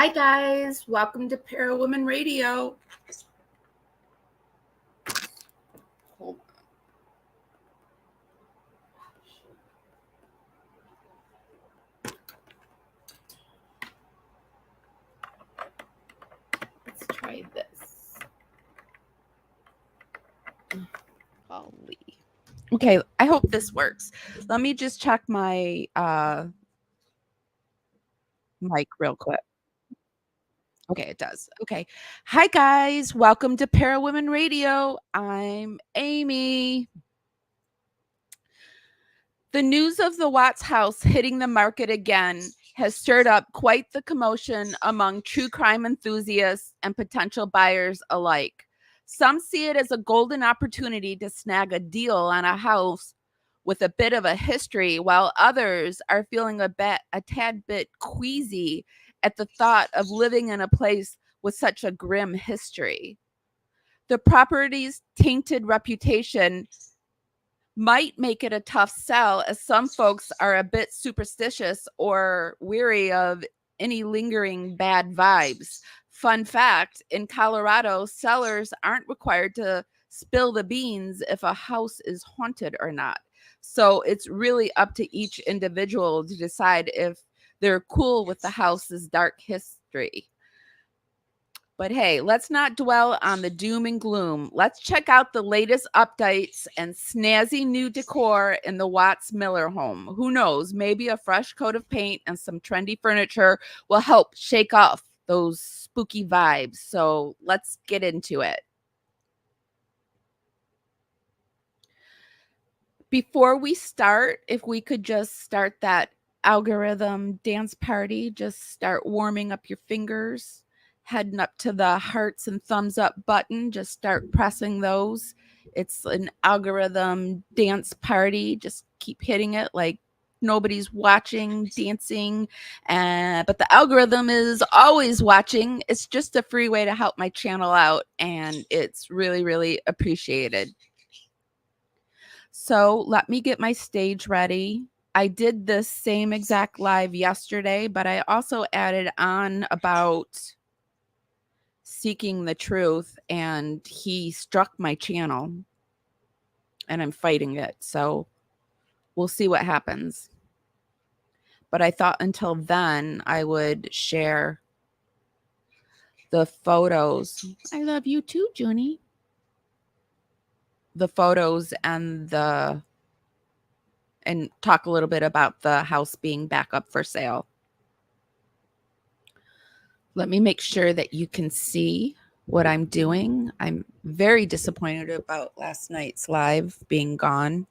Hi guys, welcome to Parawoman Radio. Hold on. Let's try this. Holy. Okay, I hope this works. Let me just check my mic real quick. Okay, it does. Okay. Hi guys, welcome to Parawoman Radio. I'm Amy. The news of the Watts house hitting the market again has stirred up quite the commotion among true crime enthusiasts and potential buyers alike. Some see it as a golden opportunity to snag a deal on a house with a bit of a history, while others are feeling a tad bit queasy at the thought of living in a place with such a grim history. The property's tainted reputation might make it a tough sell, as some folks are a bit superstitious or weary of any lingering bad vibes. Fun fact, in Colorado, sellers aren't required to spill the beans if a house is haunted or not. So it's really up to each individual to decide if they're cool with the house's dark history. But hey, let's not dwell on the doom and gloom. Let's check out the latest updates and snazzy new decor in the Watts Miller home. Who knows, maybe a fresh coat of paint and some trendy furniture will help shake off those spooky vibes. So let's get into it. Before we start, if we could just start that algorithm dance party, just start warming up your fingers, heading up to the hearts and thumbs up button, just start pressing those. It's an algorithm dance party. Just keep hitting it like nobody's watching, dancing, but the algorithm is always watching. It's just a free way to help my channel out, and it's really, really appreciated. So let me get my stage ready. I did this same exact live yesterday, but I also added on about seeking the truth, and he struck my channel and I'm fighting it. So we'll see what happens. But I thought until then I would share the photos. I love you too, Junie. The photos and talk a little bit about the house being back up for sale. Let me make sure that you can see what I'm doing. I'm very disappointed about last night's live being gone.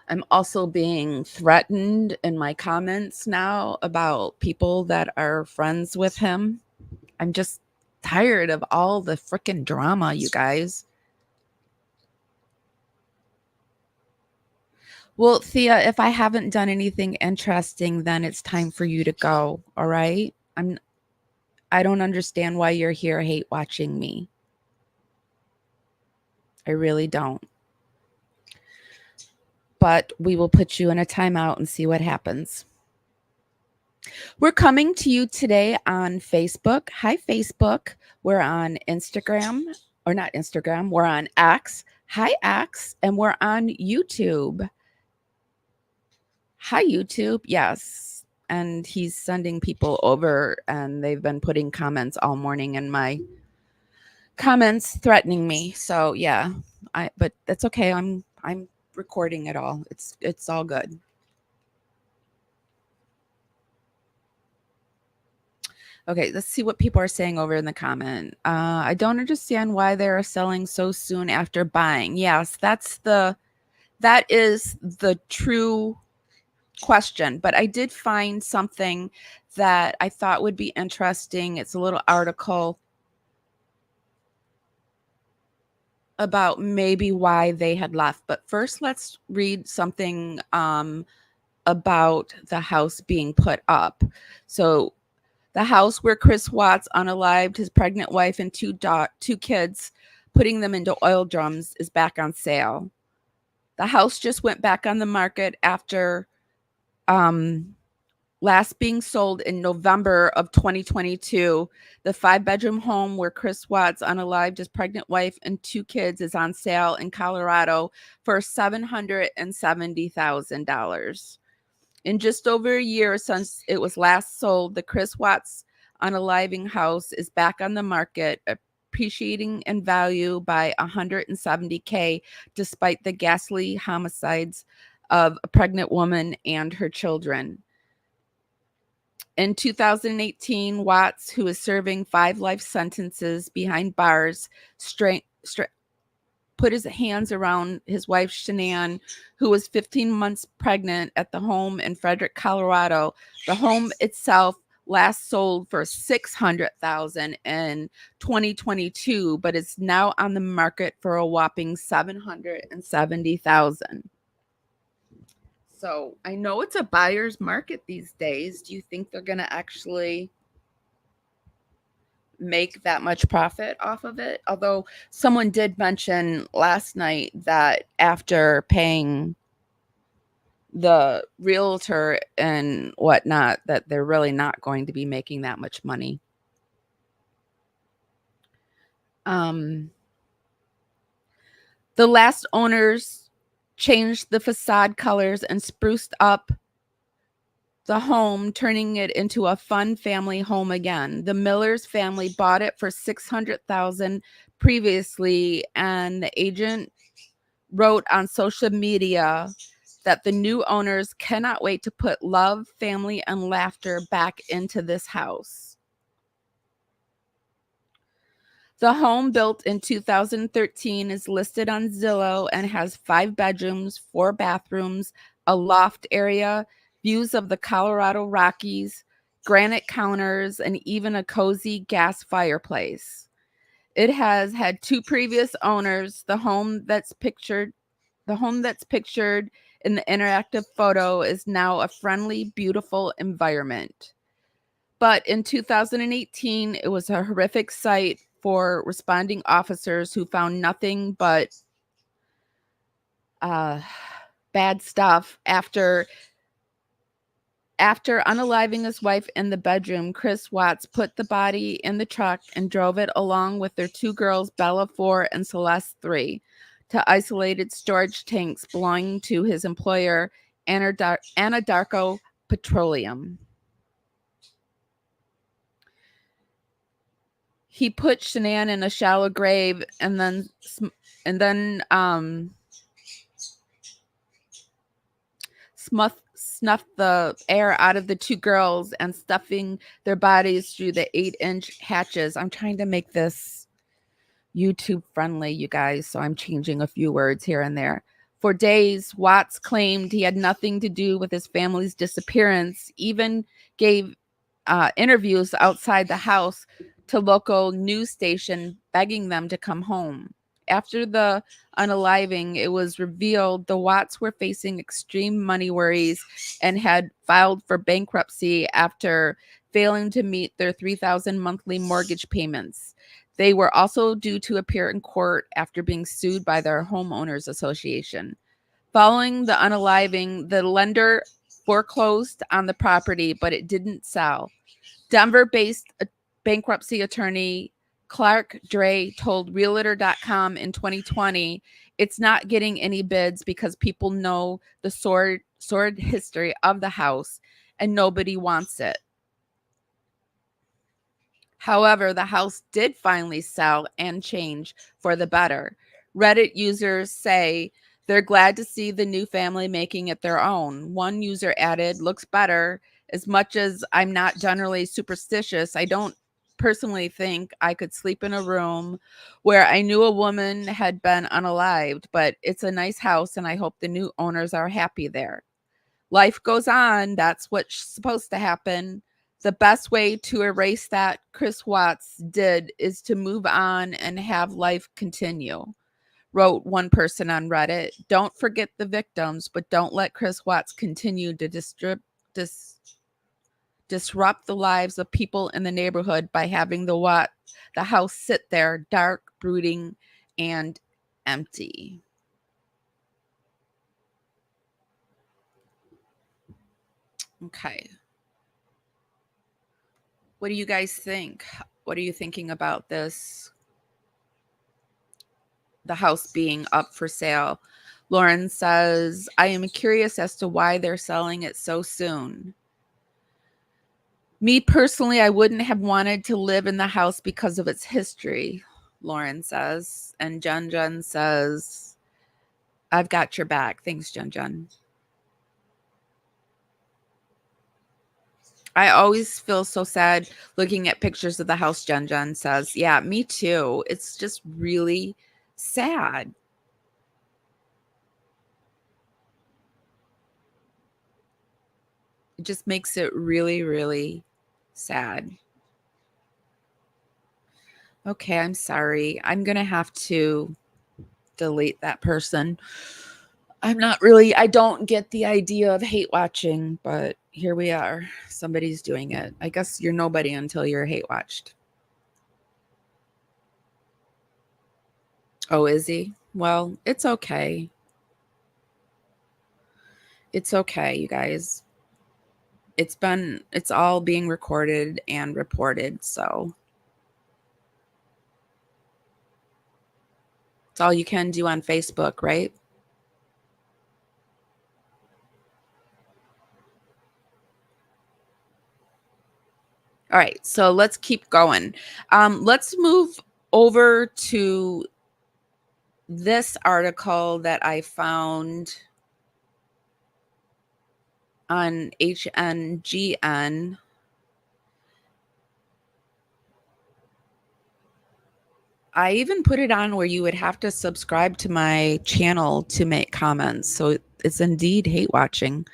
I'm also being threatened in my comments now about people that are friends with him. I'm just tired of all the freaking drama, you guys. Well, Thea, if I haven't done anything interesting, then it's time for you to go. All right. I don't understand why you're here hate watching me. I really don't. But we will put you in a timeout and see what happens. We're coming to you today on Facebook. Hi, Facebook. We're on Instagram, or not Instagram. We're on X. Hi, X. And we're on YouTube. Hi, YouTube. Yes. And he's sending people over, and they've been putting comments all morning in my comments threatening me. So yeah, but that's okay. I'm recording it all. It's all good. Okay, let's see what people are saying over in the comment. I don't understand why they are selling so soon after buying. Yes, that is the true question. But I did find something that I thought would be interesting. It's a little article about maybe why they had left. But first, let's read something about the house being put up. So the house where Chris Watts unalived his pregnant wife and two kids, putting them into oil drums, is back on sale. The house just went back on the market after last being sold in November of 2022. The 5-bedroom home where Chris Watts unalived his pregnant wife and 2 kids is on sale in Colorado for $770,000. In just over a year since it was last sold, the Chris Watts unaliving house is back on the market, appreciating in value by $170K despite the ghastly homicides of a pregnant woman and her children. In 2018, Watts, who is serving 5 life sentences behind bars, put his hands around his wife, Shanann, who was 15 months pregnant at the home in Frederick, Colorado. The home itself last sold for $600,000 in 2022, but it's now on the market for a whopping $770,000. So I know it's a buyer's market these days. Do you think they're going to actually make that much profit off of it? Although someone did mention last night that after paying the realtor and whatnot, that they're really not going to be making that much money. The last owners changed the facade colors and spruced up the home, turning it into a fun family home again. The Millers family bought it for $600,000 previously, and the agent wrote on social media that the new owners cannot wait to put love, family, and laughter back into this house. The home, built in 2013, is listed on Zillow and has 5 bedrooms, 4 bathrooms, a loft area, views of the Colorado Rockies, granite counters, and even a cozy gas fireplace. It has had 2 previous owners. The home that's pictured in the interactive photo is now a friendly, beautiful environment. But in 2018, it was a horrific sight for responding officers who found nothing but bad stuff. After unaliving his wife in the bedroom, Chris Watts put the body in the truck and drove it along with their 2 girls, Bella 4 and Celeste 3, to isolated storage tanks belonging to his employer, Anadarko Petroleum. He put Shanann in a shallow grave and then snuffed the air out of the 2 girls and stuffing their bodies through the 8-inch hatches. I'm trying to make this YouTube friendly, you guys, so I'm changing a few words here and there. For days, Watts claimed he had nothing to do with his family's disappearance, even gave interviews outside the house to local news station begging them to come home. After the unaliving, it was revealed the Watts were facing extreme money worries and had filed for bankruptcy after failing to meet their $3,000 monthly mortgage payments. They were also due to appear in court after being sued by their homeowners association. Following the unaliving, the lender foreclosed on the property, but it didn't sell. Denver-based bankruptcy attorney Clark Dre told Realtor.com in 2020, "It's not getting any bids because people know the sordid history of the house and nobody wants it." However, the house did finally sell and change for the better. Reddit users say they're glad to see the new family making it their own. One user added, "Looks better. As much as I'm not generally superstitious, I don't personally think I could sleep in a room where I knew a woman had been unalived, but it's a nice house and I hope the new owners are happy there. Life goes on. That's what's supposed to happen. The best way to erase that Chris Watts did is to move on and have life continue," wrote one person on Reddit. "Don't forget the victims, but don't let Chris Watts continue to disrupt the lives of people in the neighborhood by having the house sit there dark, brooding, and empty." Okay. What do you guys think? What are you thinking about this? The house being up for sale. Lauren says, I am curious as to why they're selling it so soon. Me personally, I wouldn't have wanted to live in the house because of its history, Lauren says. And Jun says, I've got your back. Thanks, Jun. I always feel so sad looking at pictures of the house, Jun says. Yeah, me too. It's just really sad. It just makes it really, really sad. Okay, I'm sorry. I'm going to have to delete that person. I don't get the idea of hate watching, but here we are. Somebody's doing it. I guess you're nobody until you're hate watched. Oh, is he? Well, it's okay. It's okay, you guys. It's all being recorded and reported, so it's all you can do on Facebook, right? All right, so let's keep going. Let's move over to this article that I found on HNGN. I even put it on where you would have to subscribe to my channel to make comments. So it's indeed hate watching.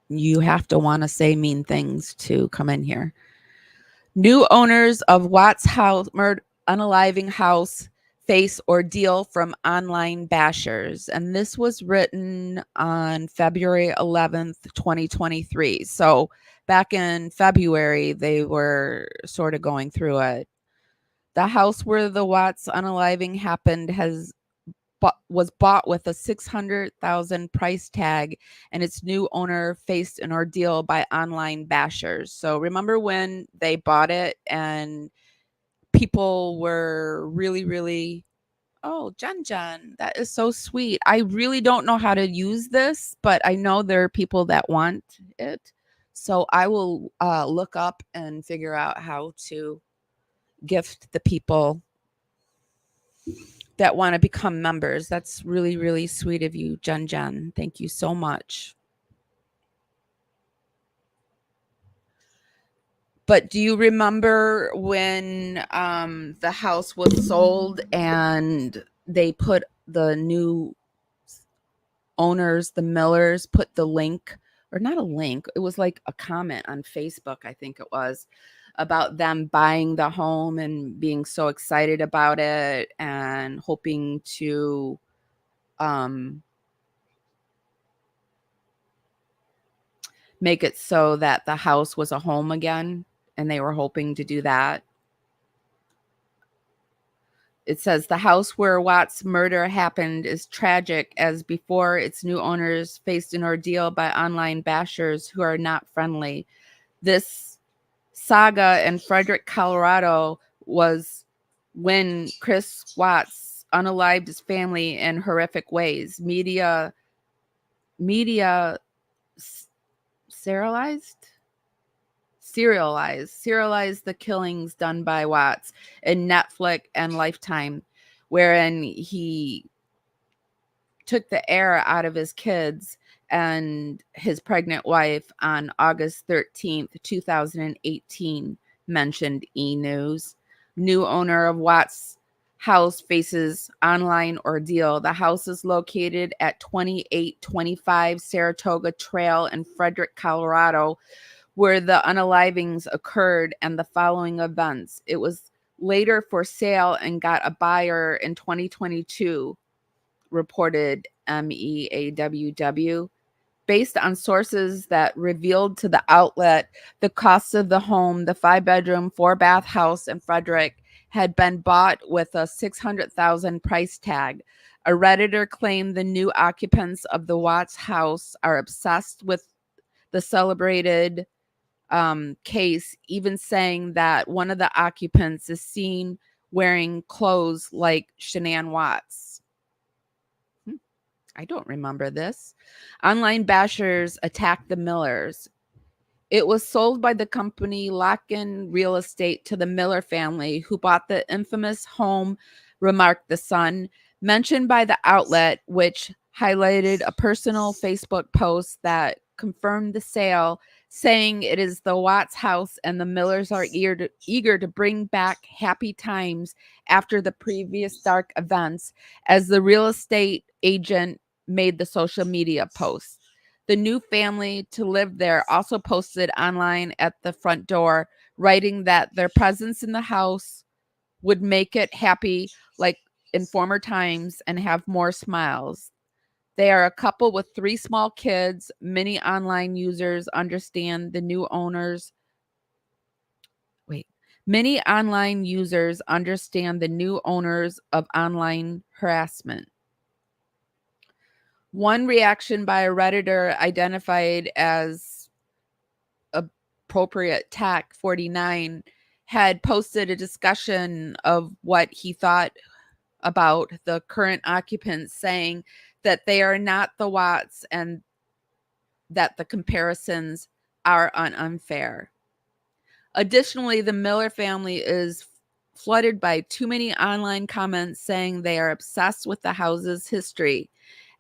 You have to want to say mean things to come in here. New owners of Watts House, unaliving house, face ordeal from online bashers. And this was written on February 11th, 2023. So back in February, they were sort of going through it. The house where the Watts unaliving happened was bought with a $600,000 price tag, and its new owner faced an ordeal by online bashers. So remember when they bought it and people were really, really, oh, Jen, that is so sweet. I really don't know how to use this, but I know there are people that want it. So I will look up and figure out how to gift the people that want to become members. That's really, really sweet of you, Jen. Thank you so much. But do you remember when the house was sold and they put the new owners, the Millers, put the link, or not a link, it was like a comment on Facebook, I think it was, about them buying the home and being so excited about it and hoping to make it so that the house was a home again, and they were hoping to do that. It says the house where Watt's murder happened is tragic, as before its new owners faced an ordeal by online bashers who are not friendly. This saga in Frederick, Colorado was when Chris Watts unalived his family in horrific ways. Media serialized the killings done by Watts in Netflix and Lifetime, wherein he took the air out of his kids and his pregnant wife on August 13th, 2018, mentioned E! News. New owner of Watts house faces online ordeal. The house is located at 2825 Saratoga Trail in Frederick, Colorado, where the unalivings occurred and the following events. It was later for sale and got a buyer in 2022, reported MEAWW. Based on sources that revealed to the outlet the cost of the home, the 5-bedroom, 4-bath house in Frederick had been bought with a $600,000 price tag. A Redditor claimed the new occupants of the Watts house are obsessed with the celebrated case, even saying that one of the occupants is seen wearing clothes like Shanann Watts. I don't remember this. Online bashers attacked the Millers. It was sold by the company Locken Real Estate to the Miller family, who bought the infamous home, remarked the Sun, mentioned by the outlet, which highlighted a personal Facebook post that confirmed the sale, saying it is the Watts house and the Millers are eager to bring back happy times after the previous dark events, as the real estate agent made the social media post. The new family to live there also posted online at the front door, writing that their presence in the house would make it happy like in former times and have more smiles. They are a couple with 3 small kids. Many online users understand the new owners. Wait. Many online users understand the new owners of online harassment. One reaction by a Redditor identified as appropriate tack 49 had posted a discussion of what he thought about the current occupants, saying that they are not the Watts and that the comparisons are unfair. Additionally, the Miller family is flooded by too many online comments saying they are obsessed with the house's history,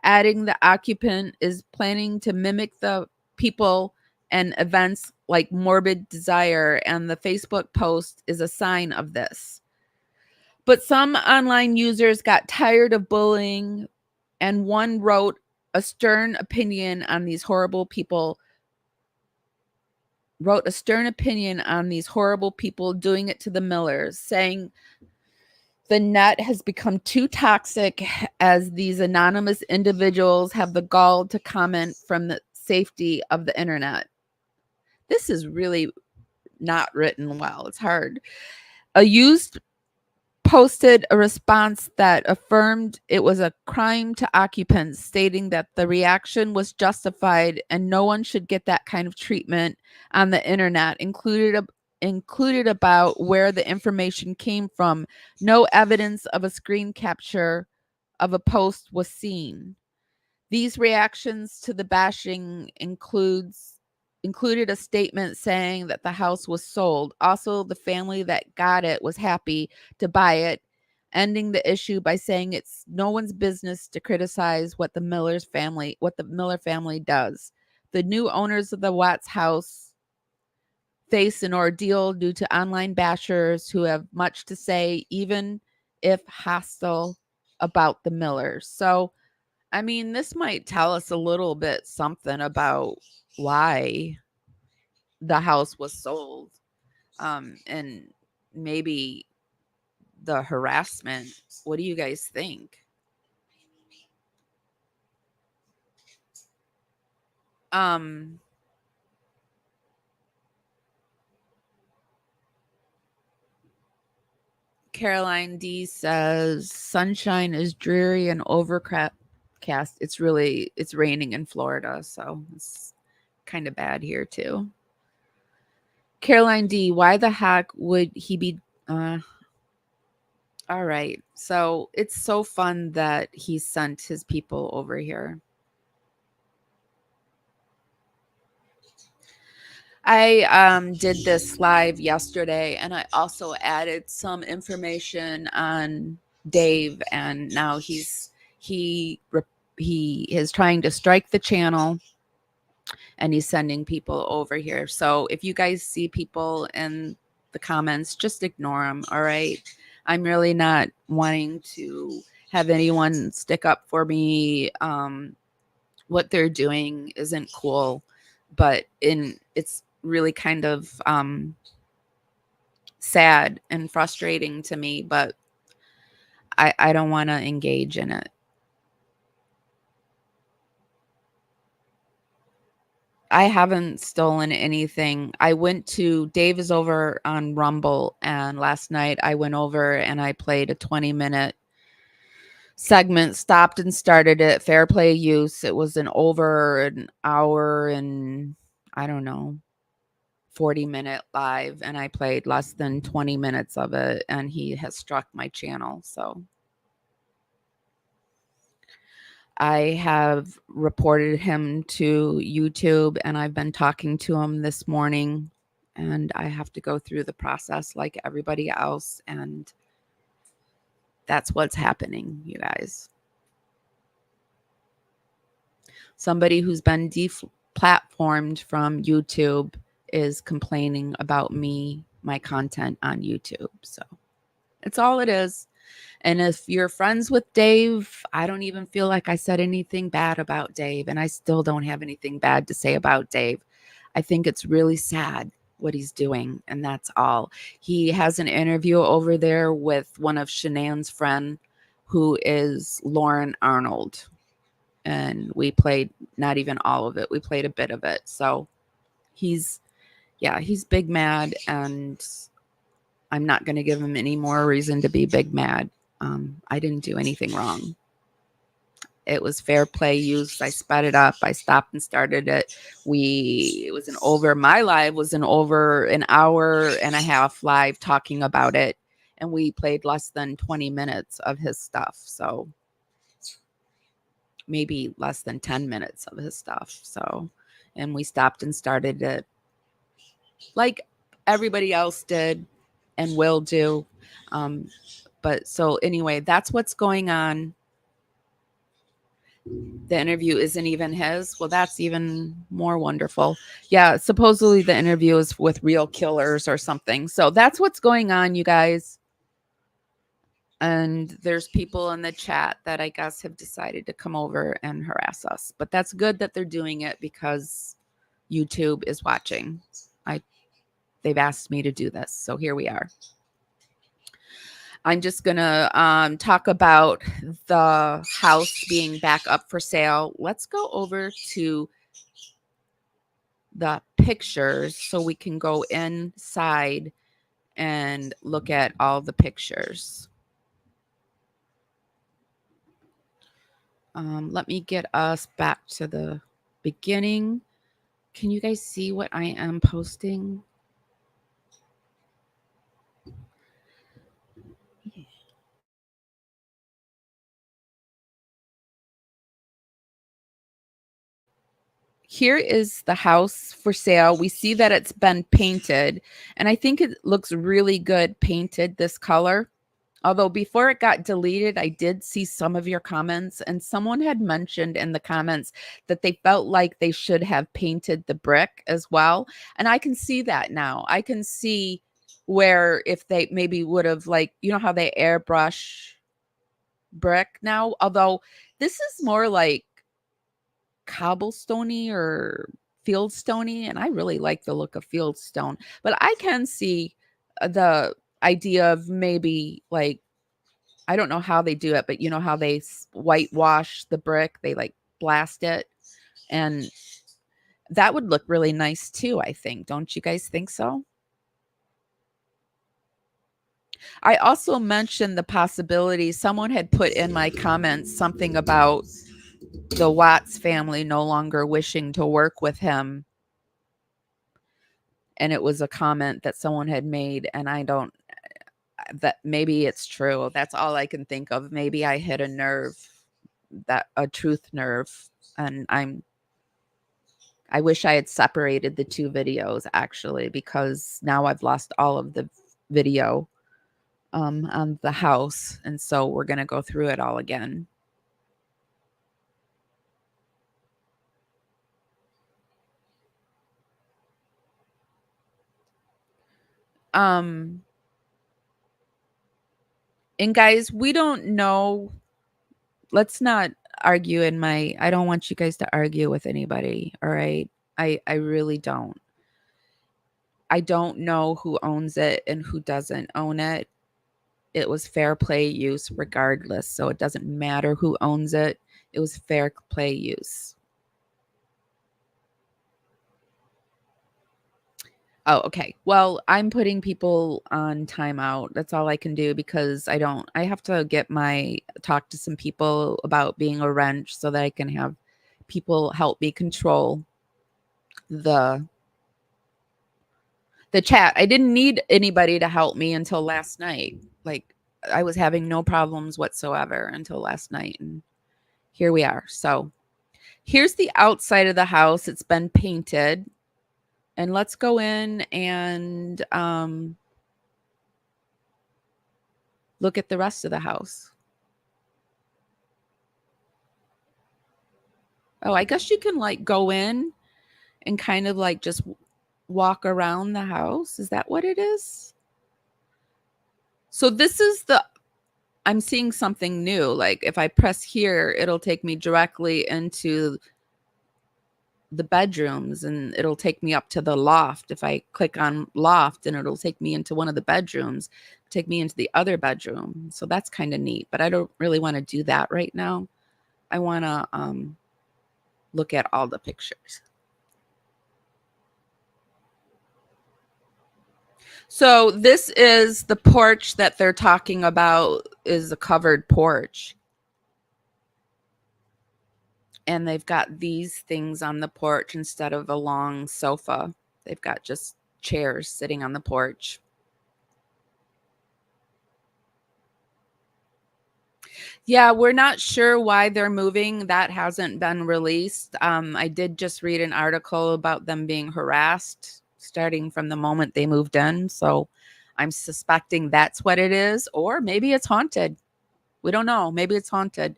adding the occupant is planning to mimic the people and events like morbid desire, and the Facebook post is a sign of this. But some online users got tired of bullying, and one wrote a stern opinion on these horrible people doing it to the Millers, saying the net has become too toxic as these anonymous individuals have the gall to comment from the safety of the internet. This is really not written well. It's hard. A used posted a response that affirmed it was a crime to occupants, stating that the reaction was justified and no one should get that kind of treatment on the internet, included about where the information came from. No evidence of a screen capture of a post was seen. These reactions to the bashing included a statement saying that the house was sold. Also, the family that got it was happy to buy it, ending the issue by saying it's no one's business to criticize what the Miller family does. The new owners of the Watts house face an ordeal due to online bashers who have much to say, even if hostile, about the Millers. So, I mean, this might tell us a little bit something about why the house was sold, and maybe the harassment. What do you guys think? Um, Caroline D says sunshine is dreary and overcast. It's raining in Florida, so it's kind of bad here too. Caroline D, why the heck would he be all right. So it's so fun that he sent his people over here. I did this live yesterday, and I also added some information on Dave, and now he he is trying to strike the channel, and he's sending people over here. So if you guys see people in the comments, just ignore them. All right. I'm really not wanting to have anyone stick up for me. What they're doing isn't cool, but it's really kind of sad and frustrating to me, but I don't want to engage in it. I haven't stolen anything. Dave is over on Rumble, and last night I went over and I played a 20-minute segment, stopped and started it, fair play use. It was over an hour and I don't know, 40-minute live, and I played less than 20 minutes of it, and he has struck my channel. So I have reported him to YouTube, and I've been talking to him this morning, and I have to go through the process like everybody else, and that's what's happening, you guys. Somebody who's been deplatformed from YouTube is complaining about my content on YouTube. So it's all it is. And if you're friends with Dave, I don't even feel like I said anything bad about Dave. And I still don't have anything bad to say about Dave. I think it's really sad what he's doing. And that's all. He has an interview over there with one of Shanann's friend, who is Lauren Arnold. And we played not even all of it. We played a bit of it. So he's big mad, and I'm not going to give him any more reason to be big mad. I didn't do anything wrong. It was fair play use. I sped it up. I stopped and started it. My live was an over an hour and a half live talking about it. And we played less than 20 minutes of his stuff. So maybe less than 10 minutes of his stuff. So, and we stopped and started it like everybody else did and will do. But so anyway, that's what's going on. The interview isn't even his. Well, that's even more wonderful. Yeah, supposedly the interview is with real killers or something. So that's what's going on, you guys. And there's people in the chat that I guess have decided to come over and harass us. But that's good that they're doing it because YouTube is watching. They've asked me to do this. So here we are. I'm just going to talk about the house being back up for sale. Let's go over to the pictures so we can go inside and look at all the pictures. Let me get us back to the beginning. Can you guys see what I am posting? Here is the house for sale. We see that it's been painted, and I think it looks really good painted this color. Although before it got deleted, I did see some of your comments, and someone had mentioned in the comments that they felt like they should have painted the brick as well. And I can see that now. I can see where if they maybe would have, like, you know how they airbrush brick now, although this is more like cobblestoney or fieldstony, and I really like the look of fieldstone, but I can see the idea of maybe like, I don't know how they do it, but you know how they whitewash the brick, they like blast it, and that would look really nice too, I think. Don't you guys think so? I also mentioned the possibility, someone had put in my comments something about the Watts family no longer wishing to work with him. And it was a comment that someone had made, and that maybe it's true. That's all I can think of. Maybe I hit a nerve, a truth nerve, and I wish I had separated the two videos actually, because now I've lost all of the video on the house, and so we're going to go through it all again. And guys, we don't know. Let's not argue I don't want you guys to argue with anybody. All right. I really don't. I don't know who owns it and who doesn't own it. It was fair play use regardless. So it doesn't matter who owns it. It was fair play use. Oh, okay. Well, I'm putting people on timeout. That's all I can do because I have to talk to some people about being a wrench so that I can have people help me control the the chat. I didn't need anybody to help me until last night. Like I was having no problems whatsoever until last night. And here we are. So here's the outside of the house. It's been painted. And let's go in and look at the rest of the house. Oh, I guess you can like go in and kind of like just walk around the house. Is that what it is? So this is I'm seeing something new. Like if I press here, it'll take me directly into the bedrooms and it'll take me up to the loft. If I click on loft and it'll take me into one of the bedrooms, take me into the other bedroom. So that's kind of neat, but I don't really want to do that right now. I want to look at all the pictures. So this is the porch that they're talking about, is a covered porch. And they've got these things on the porch instead of a long sofa. They've got just chairs sitting on the porch. Yeah, we're not sure why they're moving. That hasn't been released. I did just read an article about them being harassed starting from the moment they moved in. So I'm suspecting that's what it is. Or maybe it's haunted. We don't know. Maybe it's haunted.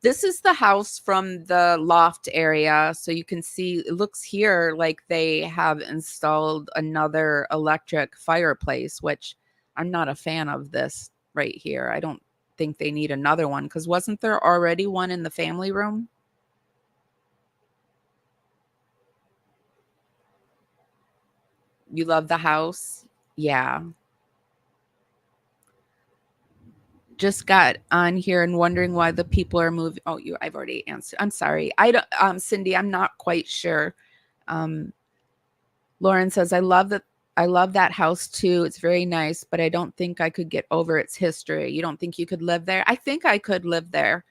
This is the house from the loft area. So you can see it looks here like they have installed another electric fireplace, which I'm not a fan of this right here. I don't think they need another one because wasn't there already one in the family room? You love the house? Yeah. Just got on here and wondering why the people are moving. Oh, I've already answered. I'm sorry. I don't Cindy, I'm not quite sure. Lauren says, I love that house too. It's very nice, but I don't think I could get over its history. You don't think you could live there? I think I could live there.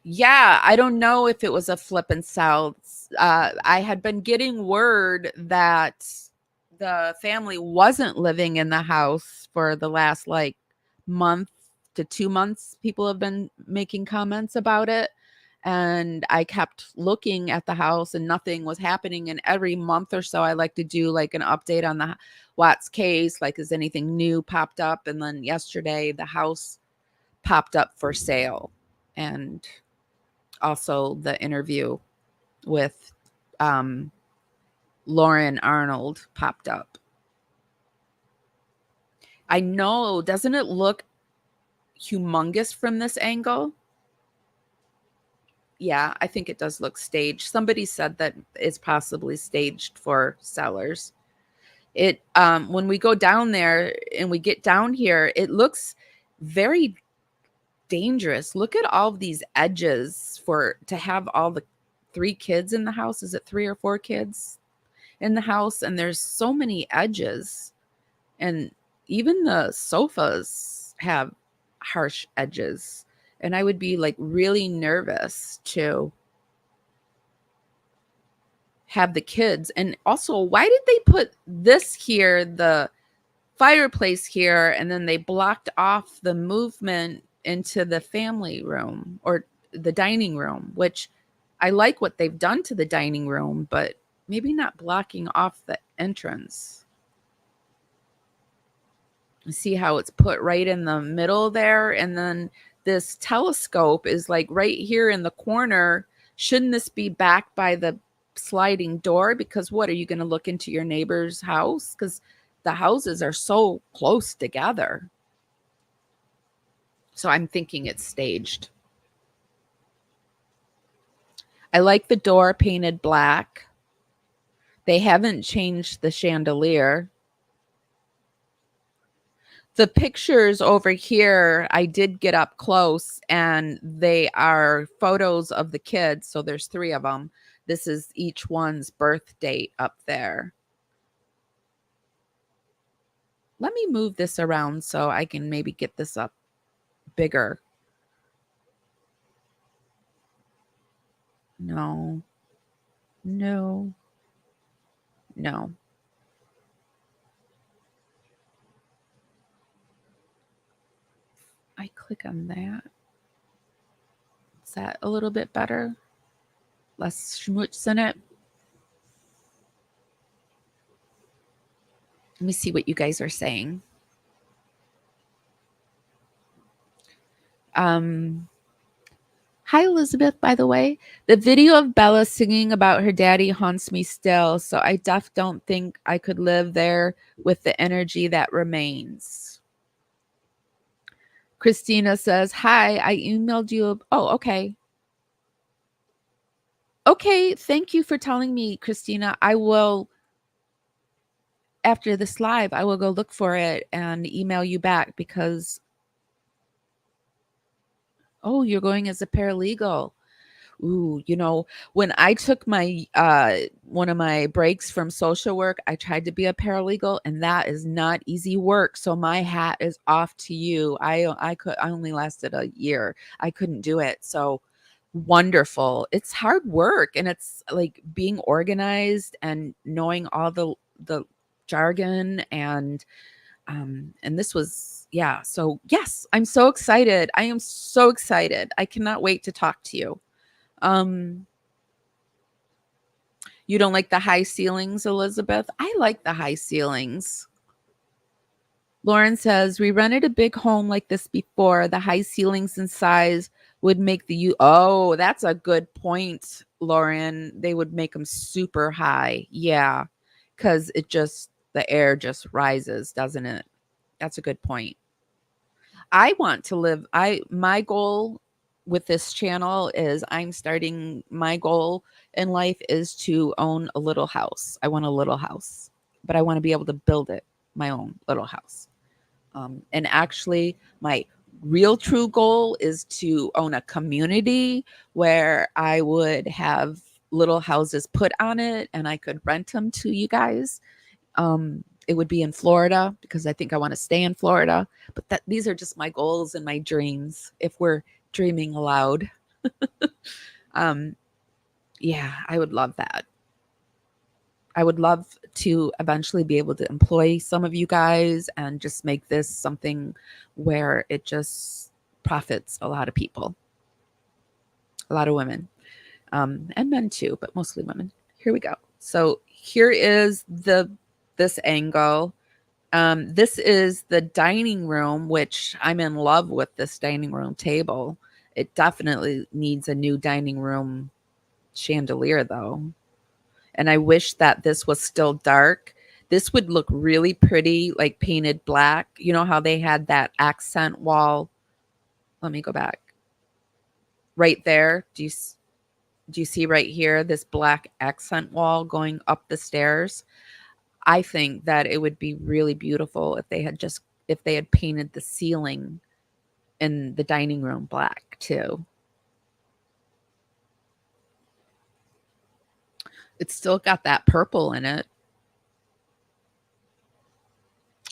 Yeah, I don't know if it was a flip and sell. I had been getting word that the family wasn't living in the house for the last like month to 2 months. People have been making comments about it. And I kept looking at the house and nothing was happening. And every month or so, I like to do like an update on the Watts case. Like, is anything new popped up? And then yesterday, the house popped up for sale. And also the interview with Lauren Arnold popped up. I know, doesn't it look humongous from this angle? Yeah, I think it does look staged. Somebody said that it's possibly staged for sellers. It when we go down there and we get down here, it looks very dangerous. Look at all of these edges to have all the 3 kids in the house. Is it 3 or 4 kids in the house? And there's so many edges. And even the sofas have harsh edges. And I would be like really nervous to have the kids. And also, why did they put this here, the fireplace here, and then they blocked off the movement into the family room or the dining room, which I like what they've done to the dining room, but maybe not blocking off the entrance. See how it's put right in the middle there, and then this telescope is like right here in the corner. Shouldn't this be back by the sliding door? Because what, are you going to look into your neighbor's house? Because the houses are so close together. So I'm thinking it's staged. I like the door painted black. They haven't changed the chandelier. The pictures over here, I did get up close, and they are photos of the kids. So there's 3 of them. This is each one's birth date up there. Let me move this around so I can maybe get this up bigger. No. No. I click on that. Is that a little bit better? Less schmutz in it. Let me see what you guys are saying. Hi, Elizabeth, by the way. The video of Bella singing about her daddy haunts me still, so I don't think I could live there with the energy that remains. Christina says, hi, I emailed you. Oh, okay. Okay, thank you for telling me, Christina. I will, after this live, I will go look for it and email you back because, oh, you're going as a paralegal. Ooh, when I took my one of my breaks from social work, I tried to be a paralegal, and that is not easy work. So my hat is off to you. I only lasted a year. I couldn't do it. So wonderful. It's hard work, and it's like being organized and knowing all the jargon and this was, yeah. So yes, I'm so excited. I am so excited. I cannot wait to talk to you. Um, you don't like the high ceilings, Elizabeth? I like the high ceilings. Lauren says, we rented a big home like this before. The high ceilings and size would make oh, that's a good point, Lauren. They would make them super high. Yeah. Because the air just rises, doesn't it? That's a good point. I want to live, my goal with this channel is my goal in life is to own a little house. I want a little house, but I want to be able to build it, my own little house. And actually, my real true goal is to own a community where I would have little houses put on it and I could rent them to you guys. It would be in Florida because I think I want to stay in Florida. But these are just my goals and my dreams. If we're dreaming aloud, yeah, I would love that. I would love to eventually be able to employ some of you guys and just make this something where it just profits a lot of people, a lot of women, and men too, but mostly women. Here we go. So here is this angle. This is the dining room, which I'm in love with this dining room table. It definitely needs a new dining room chandelier, though. And I wish that this was still dark. This would look really pretty, like painted black. You know how they had that accent wall? Let me go back. Right there. Do you see right here this black accent wall going up the stairs? I think that it would be really beautiful if they had painted the ceiling in the dining room black too. It's still got that purple in it.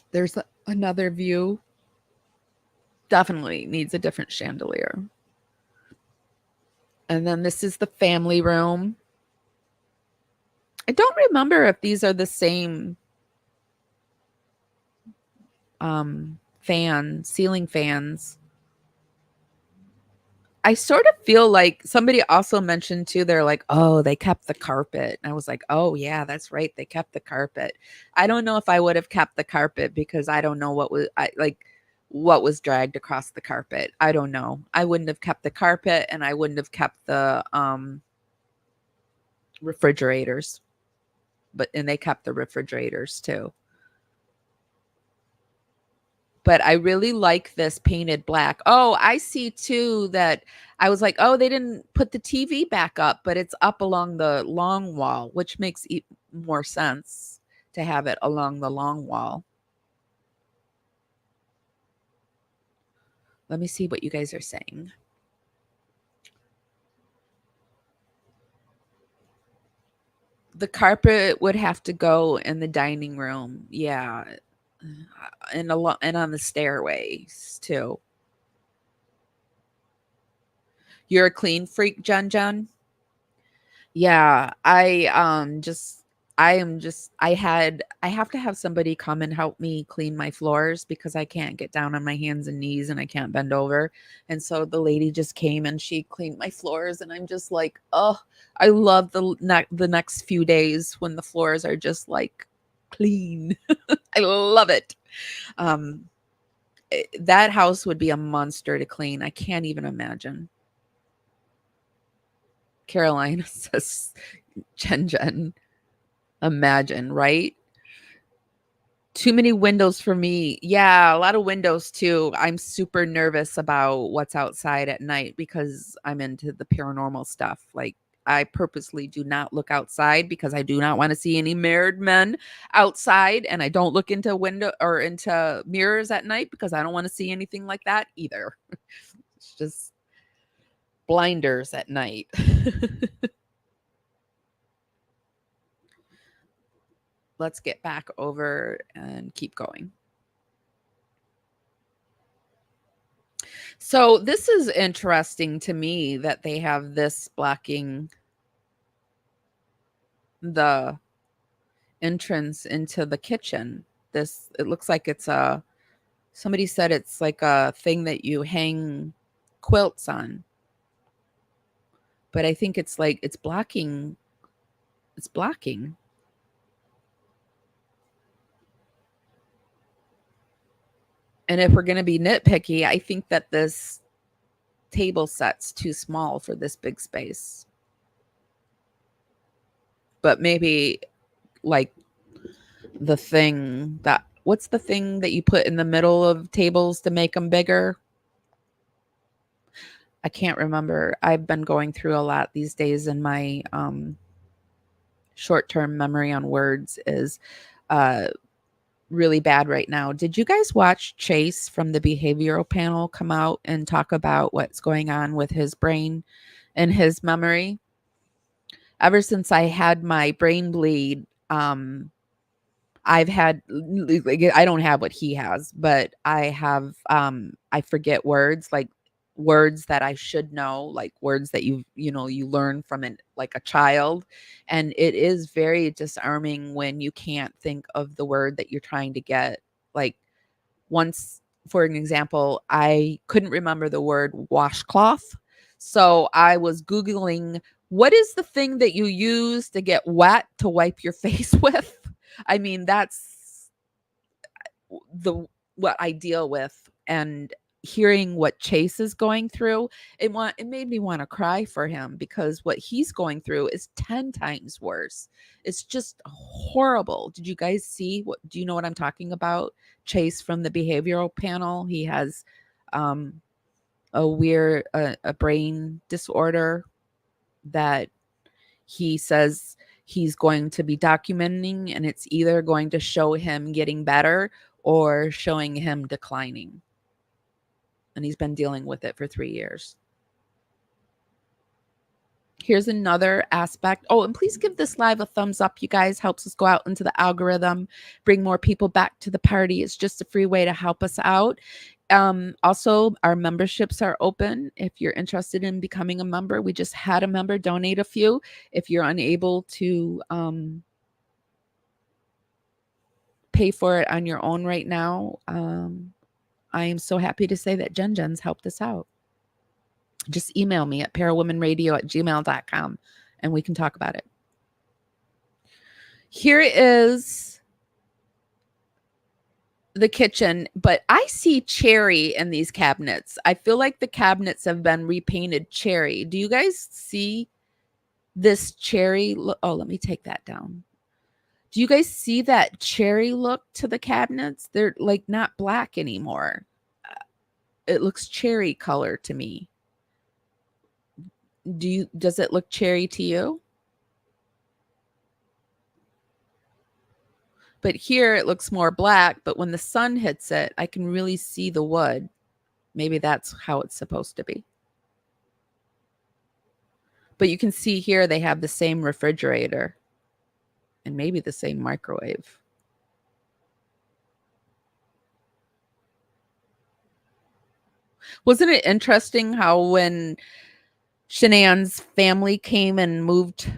There's another view. Definitely needs a different chandelier. And then this is the family room. I don't remember if these are the same ceiling fans. I sort of feel like somebody also mentioned too, they're like, oh, they kept the carpet. And I was like, oh, yeah, that's right. They kept the carpet. I don't know if I would have kept the carpet because I don't know what was dragged across the carpet. I don't know. I wouldn't have kept the carpet and I wouldn't have kept the refrigerators. And they kept the refrigerators too. But I really like this painted black. Oh, I see too that I was like, oh, they didn't put the TV back up, but it's up along the long wall, which makes more sense to have it along the long wall. Let me see what you guys are saying. The carpet would have to go in the dining room. Yeah. And on the stairways too. You're a clean freak, Jen. Yeah, I just I have to have somebody come and help me clean my floors because I can't get down on my hands and knees and I can't bend over. And so the lady just came and she cleaned my floors and I'm just like, oh, I love the next few days when the floors are just like clean. I love it. Um, that house would be a monster to clean. I can't even imagine. Carolina says, Jen, imagine, right? Too many windows for me. Yeah, a lot of windows too. I'm super nervous about what's outside at night because I'm into the paranormal stuff. Like, I purposely do not look outside because I do not want to see any married men outside, and I don't look into window or into mirrors at night because I don't want to see anything like that either. It's just blinders at night. Let's get back over and keep going. So this is interesting to me that they have this blocking the entrance into the kitchen. This, it looks like it's a, somebody said it's like a thing that you hang quilts on. But I think it's like it's blocking. It's blocking. And if we're going to be nitpicky, I think that this table set's too small for this big space. But maybe like the thing that, what's the thing that you put in the middle of tables to make them bigger? I can't remember. I've been going through a lot these days, and my short-term memory on words is really bad right now. Did you guys watch Chase from the behavioral panel come out and talk about what's going on with his brain and his memory? Ever since I had my brain bleed, I've had, like, I don't have what he has, but I have, I forget words, like words that I should know, like words that you learn from an like a child. And it is very disarming when you can't think of the word that you're trying to get. Like, once, for an example, I couldn't remember the word washcloth. So I was Googling, what is the thing that you use to get wet to wipe your face with? I mean, that's the what I deal with. And hearing what Chase is going through, it made me want to cry for him because what he's going through is 10 times worse. It's just horrible. Did you guys see what, do you know what I'm talking about? Chase from the behavioral panel. He has a weird a brain disorder that he says he's going to be documenting, and it's either going to show him getting better or showing him declining. And he's been dealing with it for 3 years. Here's another aspect. Oh, and please give this live a thumbs up, you guys. Helps us go out into the algorithm, bring more people back to the party. It's just a free way to help us out. Also, our memberships are open. If you're interested in becoming a member, we just had a member donate a few. If you're unable to pay for it on your own right now, I am so happy to say that Jen's helped us out. Just email me at parawomanradio@gmail.com and we can talk about it. Here is the kitchen, but I see cherry in these cabinets. I feel like the cabinets have been repainted cherry. Do you guys see this cherry? Oh, let me take that down. Do you guys see that cherry look to the cabinets? They're like not black anymore. It looks cherry color to me. Does it look cherry to you? But here it looks more black, but when the sun hits it, I can really see the wood. Maybe that's how it's supposed to be. But you can see here they have the same refrigerator and maybe the same microwave. Wasn't it interesting how when Shanann's family came and moved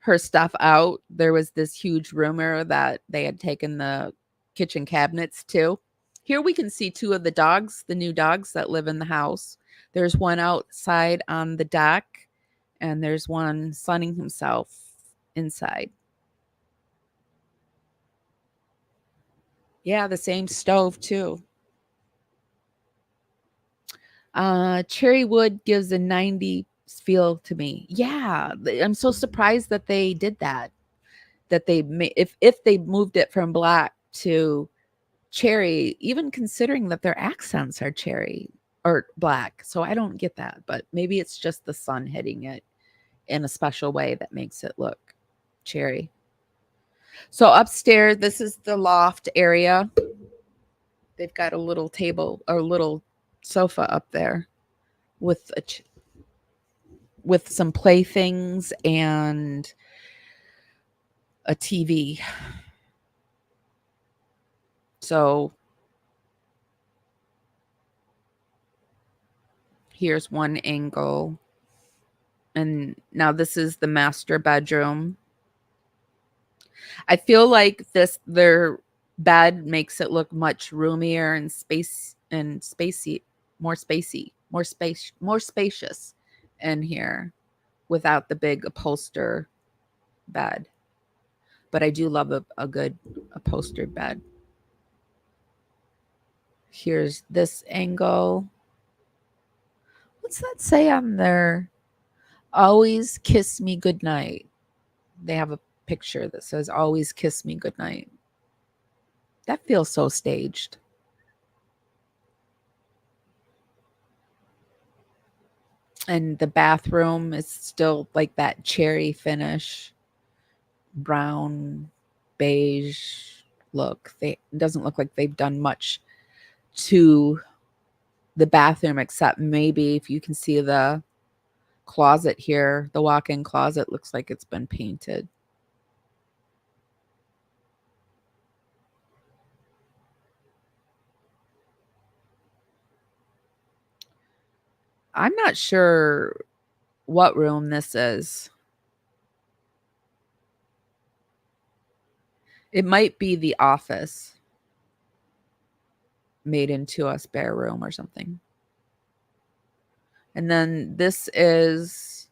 her stuff out. There was this huge rumor that they had taken the kitchen cabinets too. Here we can see two of the dogs, the new dogs that live in the house. There's one outside on the deck, and there's one sunning himself inside. Yeah, the same stove too. Cherry wood gives a 90s feel to me. Yeah, I'm so surprised that they did that. That they if they moved it from black to cherry, even considering that their accents are cherry or black. So I don't get that, but maybe it's just the sun hitting it in a special way that makes it look cherry. So upstairs, this is the loft area. They've got a little table or little sofa up there with with some playthings and a TV. So here's one angle. And now this is the master bedroom. I feel like their bed makes it look much roomier and spacey, more spacious in here without the big upholster bed. But I do love a good upholstered bed. Here's this angle. What's that say on there? Always kiss me goodnight. They have a picture that says always kiss me goodnight. That feels so staged. And the bathroom is still like that cherry finish, brown, beige look. It doesn't look like they've done much to the bathroom, except maybe if you can see the closet here, the walk-in closet looks like it's been painted. I'm not sure what room this is. It might be the office made into a spare room or something. And then this is,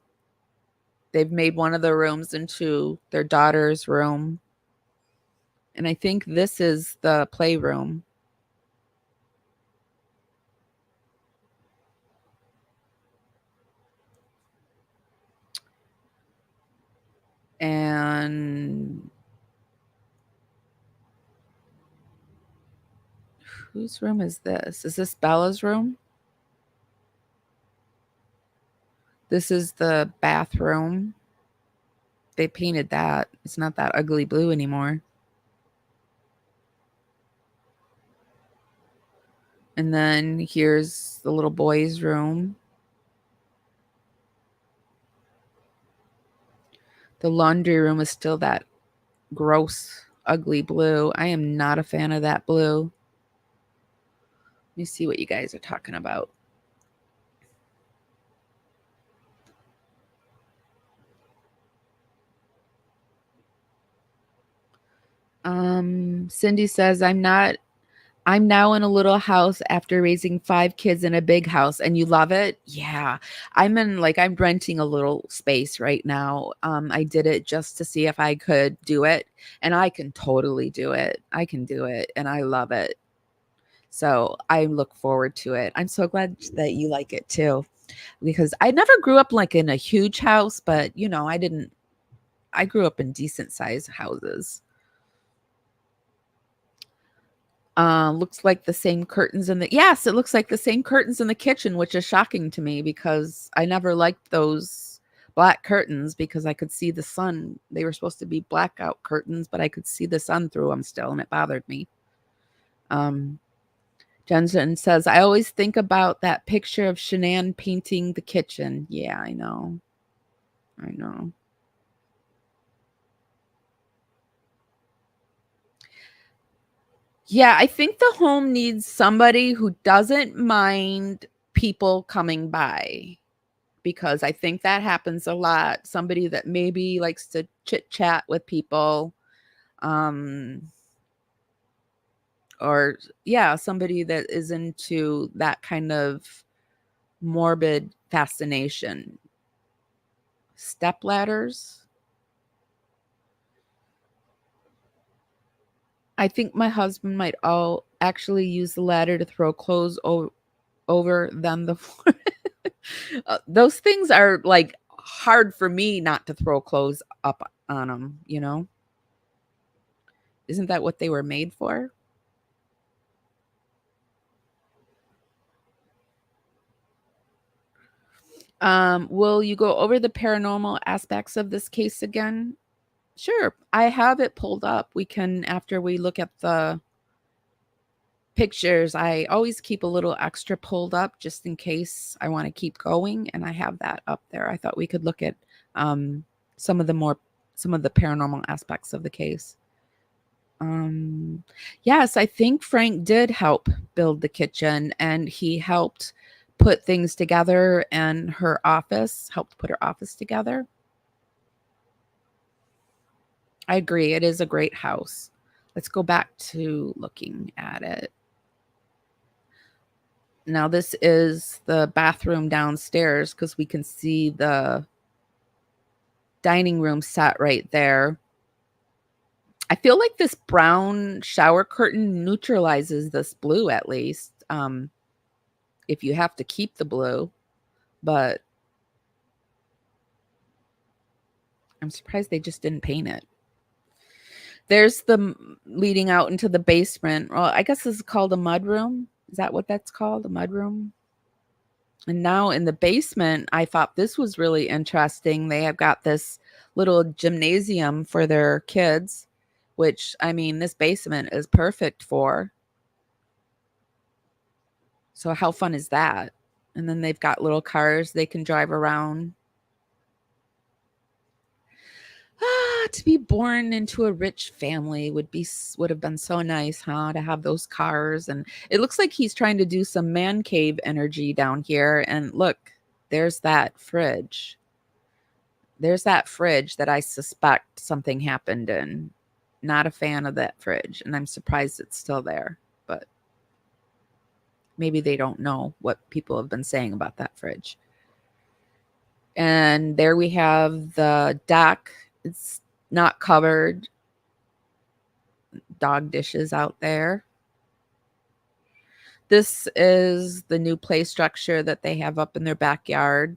they've made one of the rooms into their daughter's room. And I think this is the playroom. And whose room is this? Is this Bella's room? This is the bathroom. They painted that. It's not that ugly blue anymore. And then here's the little boy's room. The laundry room is still that gross, ugly blue. I am not a fan of that blue. Let me see what you guys are talking about. Cindy says, I'm now in a little house after raising 5 kids in a big house. And you love it? Yeah. I'm renting a little space right now. I did it just to see if I could do it, and I can totally do it. I can do it, and I love it. So I look forward to it. I'm so glad that you like it too, because I never grew up like in a huge house, but I grew up in decent sized houses. Looks like the same curtains yes, it looks like the same curtains in the kitchen, which is shocking to me because I never liked those black curtains because I could see the sun. They were supposed to be blackout curtains, but I could see the sun through them still, and it bothered me. Jensen says, I always think about that picture of Shanann painting the kitchen. Yeah, I know. I know. Yeah, I think the home needs somebody who doesn't mind people coming by. because I think that happens a lot. Somebody that maybe likes to chit chat with people, or yeah, somebody that is into that kind of morbid fascination. Step ladders. I think my husband might actually use the ladder to throw clothes over than the floor. Those things are like hard for me not to throw clothes up on them, you know? Isn't that what they were made for? Will you go over the paranormal aspects of this case again? Sure. I have it pulled up. We can, after we look at the pictures, I always keep a little extra pulled up just in case I want to keep going, and I have that up there. I thought we could look at um, some of the paranormal aspects of the case. Yes, I think Frank did help build the kitchen, and he helped put things together, and helped put her office together. I agree. It is a great house. Let's go back to looking at it. Now, this is the bathroom downstairs because we can see the dining room set right there. I feel like this brown shower curtain neutralizes this blue, at least, if you have to keep the blue. But I'm surprised they just didn't paint it. There's the leading out into the basement. Well, I guess this is called a mud room. Is that what that's called? A mud room? And now in the basement, I thought this was really interesting. They have got this little gymnasium for their kids, which, I mean, this basement is perfect for. So how fun is that? And then they've got little cars they can drive around. To be born into a rich family would have been so nice, huh? To have those cars. And it looks like he's trying to do some man cave energy down here. And look, there's that fridge. There's that fridge that I suspect something happened in. Not a fan of that fridge, and I'm surprised it's still there. But maybe they don't know what people have been saying about that fridge. And there we have the deck. It's not covered. Dog dishes out there. This is the new play structure that they have up in their backyard.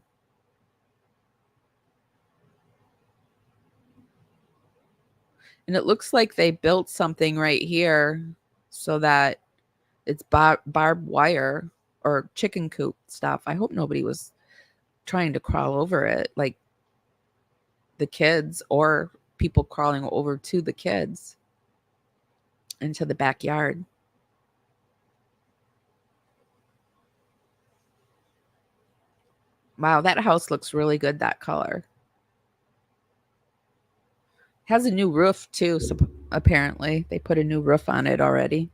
And it looks like they built something right here so that it's barbed wire or chicken coop stuff. I hope nobody was trying to crawl over it, like the kids or people crawling over to the kids into the backyard. Wow, that house looks really good, that color. Has a new roof too, so apparently they put a new roof on it already.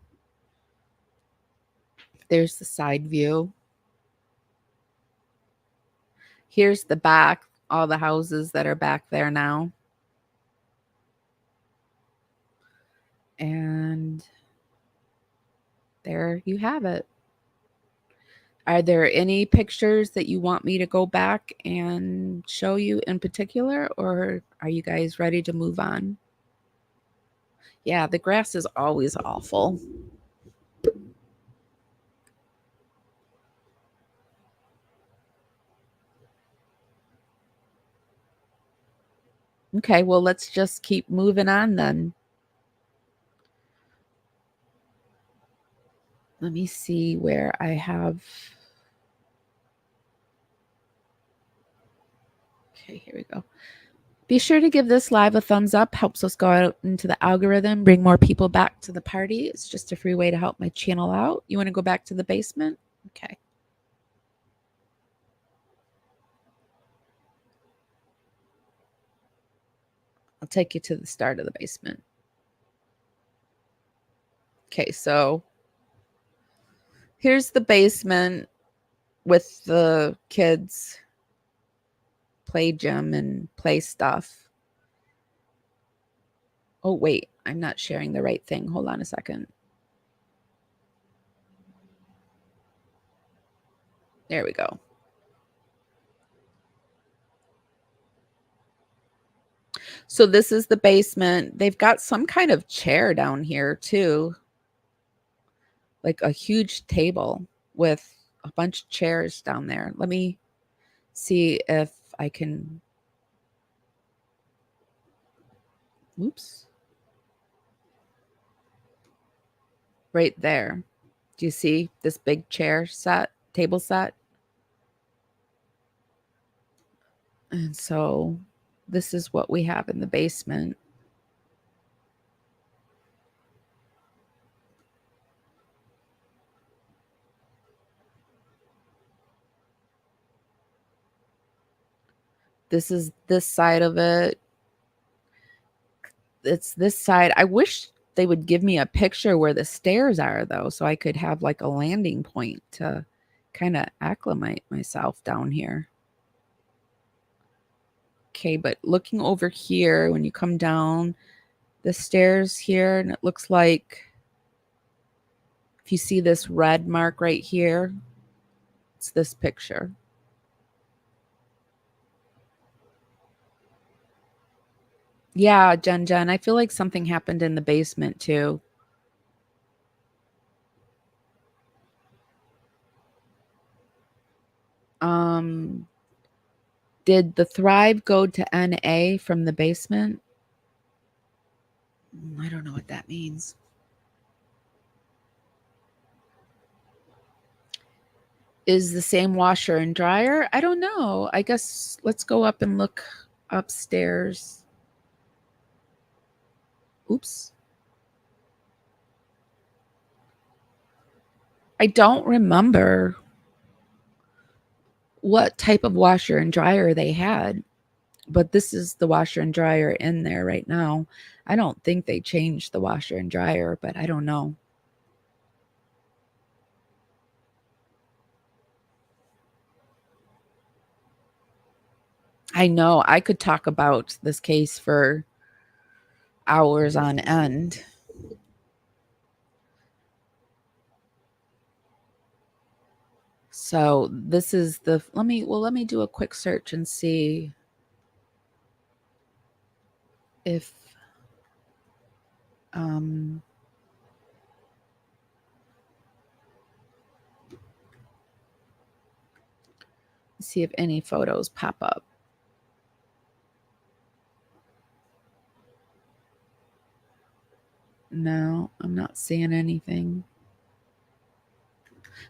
There's the side view. Here's the back, all the houses that are back there now. And there you have it. Are there any pictures that you want me to go back and show you in particular, or are you guys ready to move on? Yeah, the grass is always awful. Okay, well, let's just keep moving on then. Let me see where I have. Okay, here we go. Be sure to give this live a thumbs up. Helps us go out into the algorithm, bring more people back to the party. It's just a free way to help my channel out. You want to go back to the basement? Okay. I'll take you to the start of the basement. Okay, so here's the basement with the kids play gym and play stuff. Oh, wait, I'm not sharing the right thing. Hold on a second. There we go. So this is the basement. They've got some kind of chair down here too. Like a huge table with a bunch of chairs down there. Let me see if I can. Oops. Right there. Do you see this big chair set, table set? And so this is what we have in the basement. This is this side of it. It's this side. I wish they would give me a picture where the stairs are, though, so I could have like a landing point to kind of acclimate myself down here. Okay, but looking over here, when you come down the stairs here, and it looks like if you see this red mark right here, it's this picture. Yeah, Jen, I feel like something happened in the basement too. Did the Thrive go to NA from the basement? I don't know what that means. Is the same washer and dryer? I don't know. I guess let's go up and look upstairs. Oops. I don't remember what type of washer and dryer they had, but this is the washer and dryer in there right now. I don't think they changed the washer and dryer, but I don't know. I know I could talk about this case for hours on end. So this is the, let me do a quick search and see if see if any photos pop up. No, I'm not seeing anything.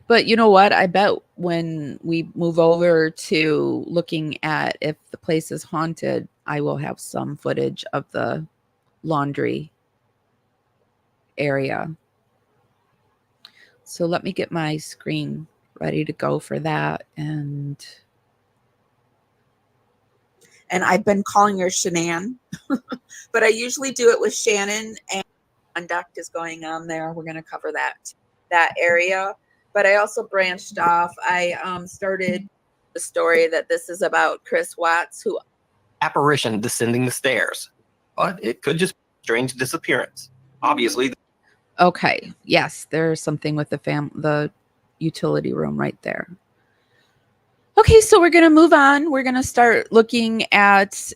But you know what? I bet when we move over to looking at if the place is haunted, I will have some footage of the laundry area. So let me get my screen ready to go for that. And I've been calling her Shanann, but I usually do it with Shannon, and conduct is going on there. We're going to cover that area. But I also branched off. I started the story that this is about Chris Watts, who apparition descending the stairs, but it could just be a strange disappearance. Obviously. Okay. Yes, there's something with the utility room right there. Okay, so we're going to move on. We're going to start looking at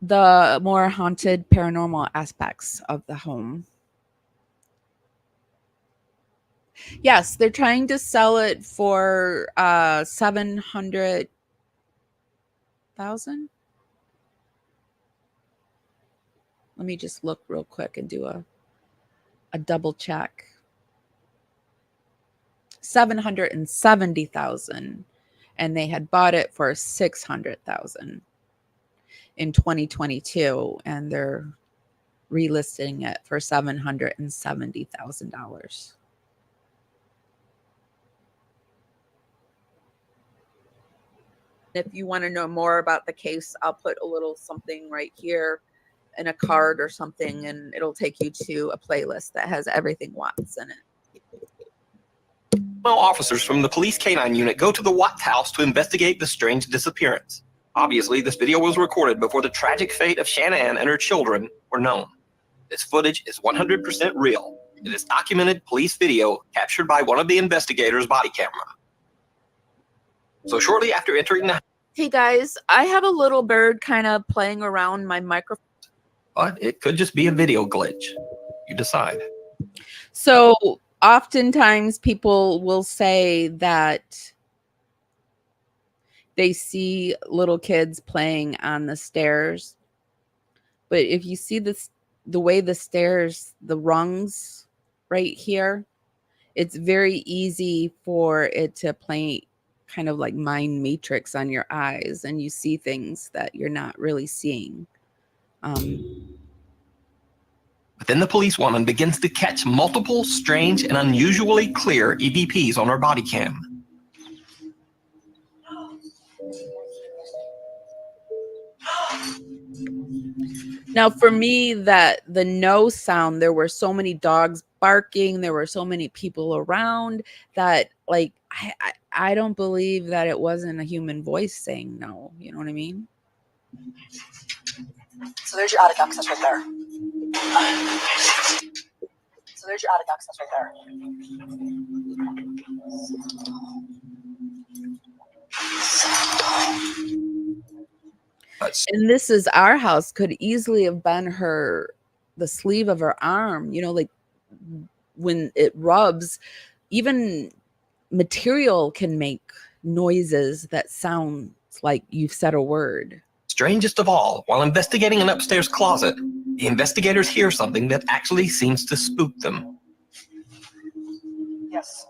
the more haunted paranormal aspects of the home. Yes, they're trying to sell it for $700,000. Let me just look real quick and do a double check. $770,000, and they had bought it for $600,000 in 2022, and they're relisting it for $770,000. If you want to know more about the case, I'll put a little something right here in a card or something, and it'll take you to a playlist that has everything Watts in it. Officers from the police canine unit go to the Watts house to investigate the strange disappearance. Obviously, this video was recorded before the tragic fate of Shanann and her children were known. This footage is 100% real. It is documented police video captured by one of the investigators' body camera. So shortly after entering the... Hey guys, I have a little bird kind of playing around my microphone. But it could just be a video glitch. You decide. So oftentimes people will say that they see little kids playing on the stairs. But if you see this, the way the stairs, the rungs right here, it's very easy for it to play kind of like mind matrix on your eyes, and you see things that you're not really seeing. But then the police woman begins to catch multiple strange and unusually clear EVPs on her body cam. Now, for me, that the no sound, there were so many dogs barking, there were so many people around that, like, I don't believe that it wasn't a human voice saying no. You know what I mean? So there's your attic access right there. So there's your attic access right there. And this is our house. Could easily have been the sleeve of her arm. You know, like when it rubs, even material can make noises that sound like you've said a word. Strangest of all, while investigating an upstairs closet, the investigators hear something that actually seems to spook them. Yes.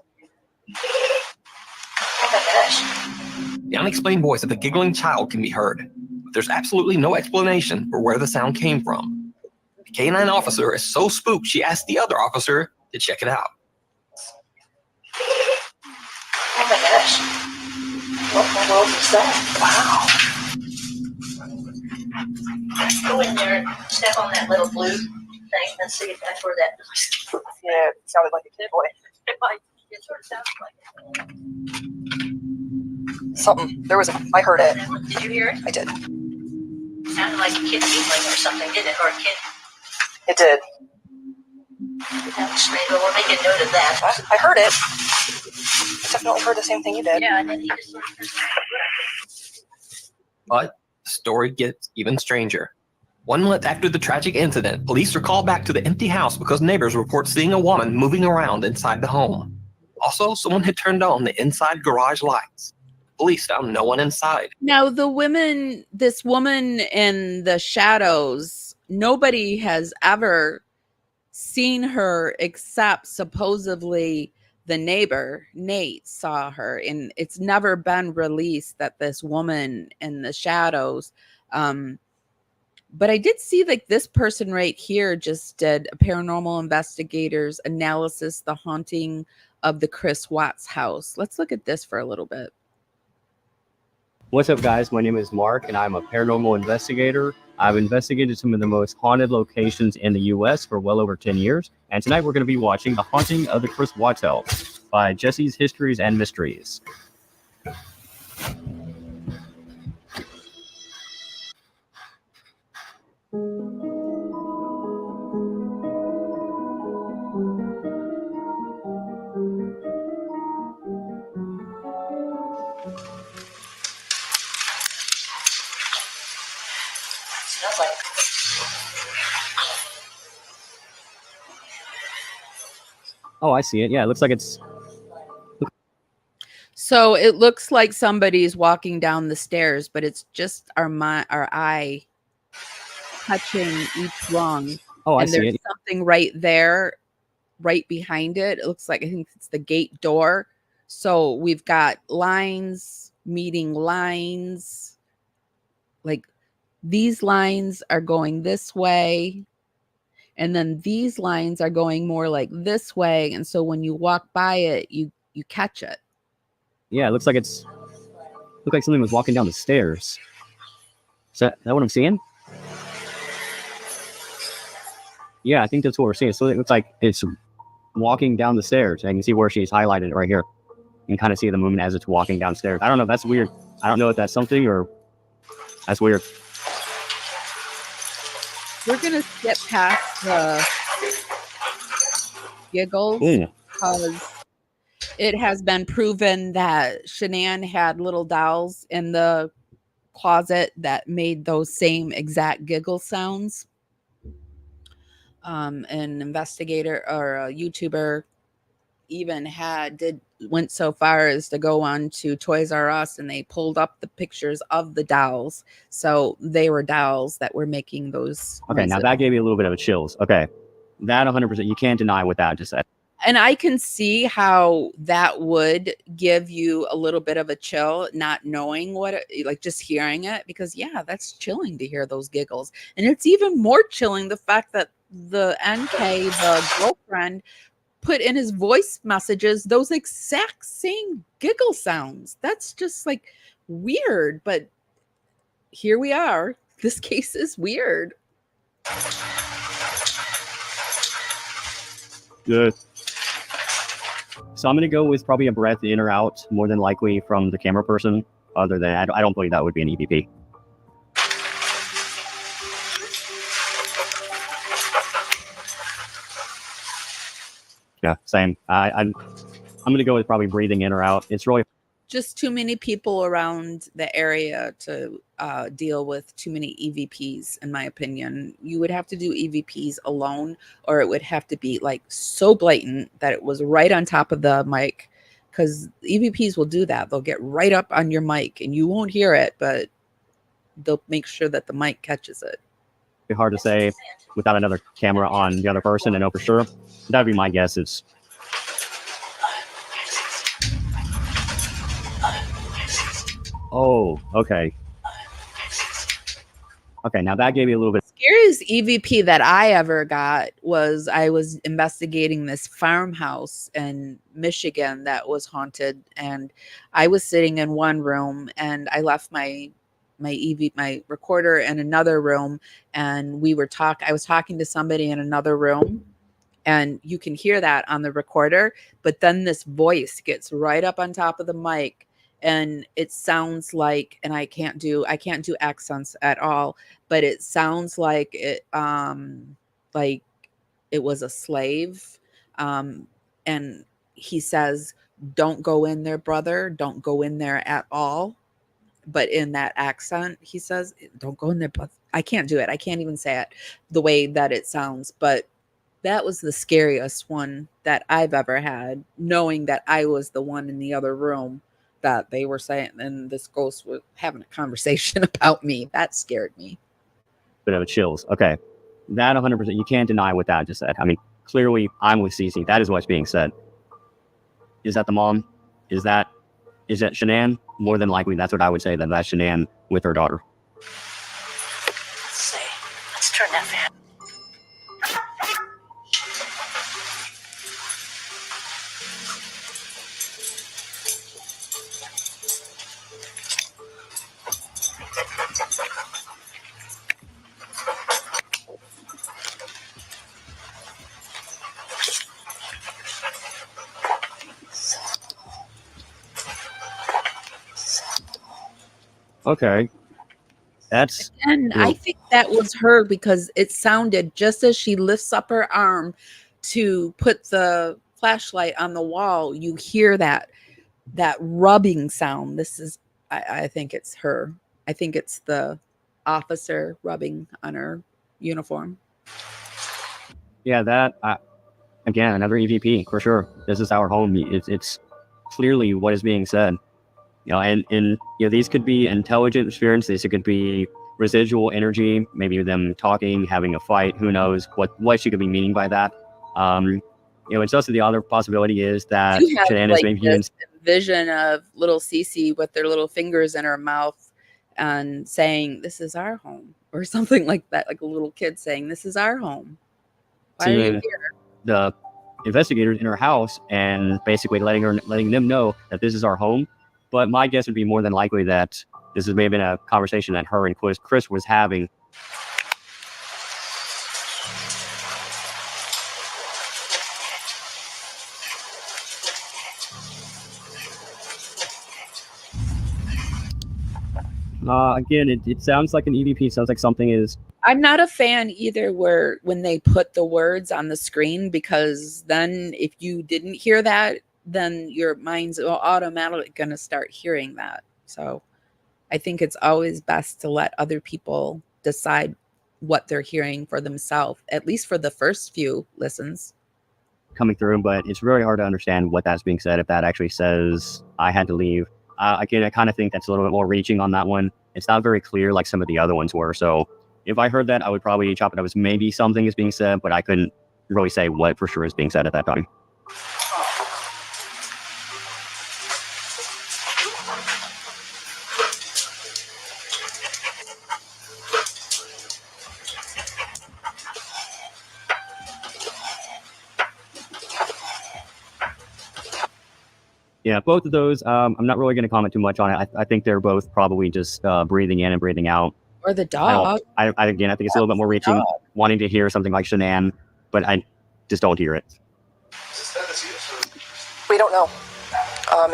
The unexplained voice of a giggling child can be heard, but there's absolutely no explanation for where the sound came from. The canine officer is so spooked she asked the other officer to check it out. Oh my gosh. What in the world is that? Wow. Go in there and step on that little blue thing and see if that's where that noise. Yeah, it sounded like a kid boy. It sort of sounds like something. There was I heard it. Did you hear it? I did. It sounded like a kid giggling or something, didn't it? Or a kid. It did. That was strange. Well, we'll make a note of that. I heard it. I definitely heard the same thing you did. Yeah, and then he just sort of heard it. But the story gets even stranger. 1 month after the tragic incident, police are called back to the empty house because neighbors report seeing a woman moving around inside the home. Also, someone had turned on the inside garage lights. Police found no one inside. Now, this woman in the shadows, nobody has ever seen her except supposedly the neighbor, Nate, saw her. And it's never been released that this woman in the shadows, but I did see like this person right here just did a paranormal investigators analysis, the haunting of the Chris Watts house. Let's look at this for a little bit. What's up, guys? My name is Mark, and I'm a paranormal investigator. I've investigated some of the most haunted locations in the U.S. for well over 10 years. And tonight we're going to be watching The Haunting of the Chris Watts House by Jesse's Histories and Mysteries. Smells like. Oh, I see it. Yeah, it looks like it's... So it looks like somebody's walking down the stairs, but it's just our eye touching each rung. Oh, I and see there's it. something right there, right behind it. It looks like, I think it's the gate door. So we've got lines meeting lines. Like these lines are going this way. And then these lines are going more like this way. And so when you walk by it, you catch it. Yeah, it looks like something was walking down the stairs. Is that what I'm seeing? Yeah, I think that's what we're seeing. So it looks like it's walking down the stairs. I can see where she's highlighted it right here. and kind of see the movement as it's walking downstairs. I don't know. That's weird. I don't know if that's something or that's weird. We're gonna skip past the giggles because it has been proven that Shanann had little dolls in the closet that made those same exact giggle sounds. An investigator or a YouTuber even went so far as to go on to Toys R Us, and they pulled up the pictures of the dolls. So they were dolls that were making those Okay, noises. now that gave me a little bit of a chills. Okay, that 100%, you can't deny what that just said. And I can see how that would give you a little bit of a chill, not knowing like just hearing it, because yeah, that's chilling to hear those giggles. And it's even more chilling the fact that the NK, the girlfriend, put in his voice messages those exact same giggle sounds. That's just like weird, but here we are. This case is weird. Good. So I'm going to go with probably a breath in or out, more than likely from the camera person. Other than I don't believe that would be an EVP. Yeah, same. I'm going to go with probably breathing in or out. It's really Just too many people around the area to deal with too many EVPs, in my opinion. You would have to do EVPs alone, or it would have to be like so blatant that it was right on top of the mic, because EVPs will do that. They'll get right up on your mic and you won't hear it, but they'll make sure that the mic catches it. hard to say without another camera on the other person to know for sure. That'd be my guess. It's oh, okay. Okay, now that gave me a little bit. Scariest EVP that I ever got was I was investigating this farmhouse in Michigan that was haunted, and I was sitting in one room and I left my recorder in another room, and I was talking to somebody in another room, and you can hear that on the recorder, but then this voice gets right up on top of the mic, and it sounds like, and I can't do accents at all, but it sounds like it was a slave, and he says, "Don't go in there, brother, don't go in there at all." But in that accent, he says, "Don't go in there, but I can't do it. I can't even say it the way that it sounds." But that was the scariest one that I've ever had, knowing that I was the one in the other room that they were saying, and this ghost was having a conversation about me. That scared me. Bit of a chills. Okay, that 100%, you can't deny what that just said. I mean, clearly I'm with Cece. That is what's being said. Is that the mom? Is that Shanann? More than likely, that's what I would say. That's Shanann with her daughter. Let's see. Let's turn that fan. Okay. That's And I think that was her, because it sounded just as she lifts up her arm to put the flashlight on the wall, you hear that rubbing sound. I think it's her. I think it's the officer rubbing on her uniform. yeah, that again, another EVP for sure. This is our home. It's clearly what is being said. And these could be intelligent spirits. These could be residual energy, maybe them talking, having a fight. Who knows what she could be meaning by that? It's also the other possibility is that Shanann is maybe this vision of little Cece with their little fingers in her mouth and saying, "This is our home," or something like that, like a little kid saying, "This is our home. Why are you here?" The investigators in her house and basically letting them know that this is our home. But my guess would be more than likely that this may have been a conversation that her and Chris was having. Again, it sounds like an EVP. Sounds like something is. I'm not a fan either when they put the words on the screen, because then if you didn't hear that, then your mind's automatically going to start hearing that. So I think it's always best to let other people decide what they're hearing for themselves, at least for the first few listens. Coming through, but it's really hard to understand what that's being said if that actually says I had to leave. Again, I kind of think that's a little bit more reaching on that one. It's not very clear like some of the other ones were. So if I heard that, I would probably chop it up as maybe something is being said, but I couldn't really say what for sure is being said at that time. Yeah, both of those, I'm not really going to comment too much on it. I think they're both probably just breathing in and breathing out. Or the dog. Again, I think it's a little bit more reaching, wanting to hear something like Shanann, but I just don't hear it. We don't know.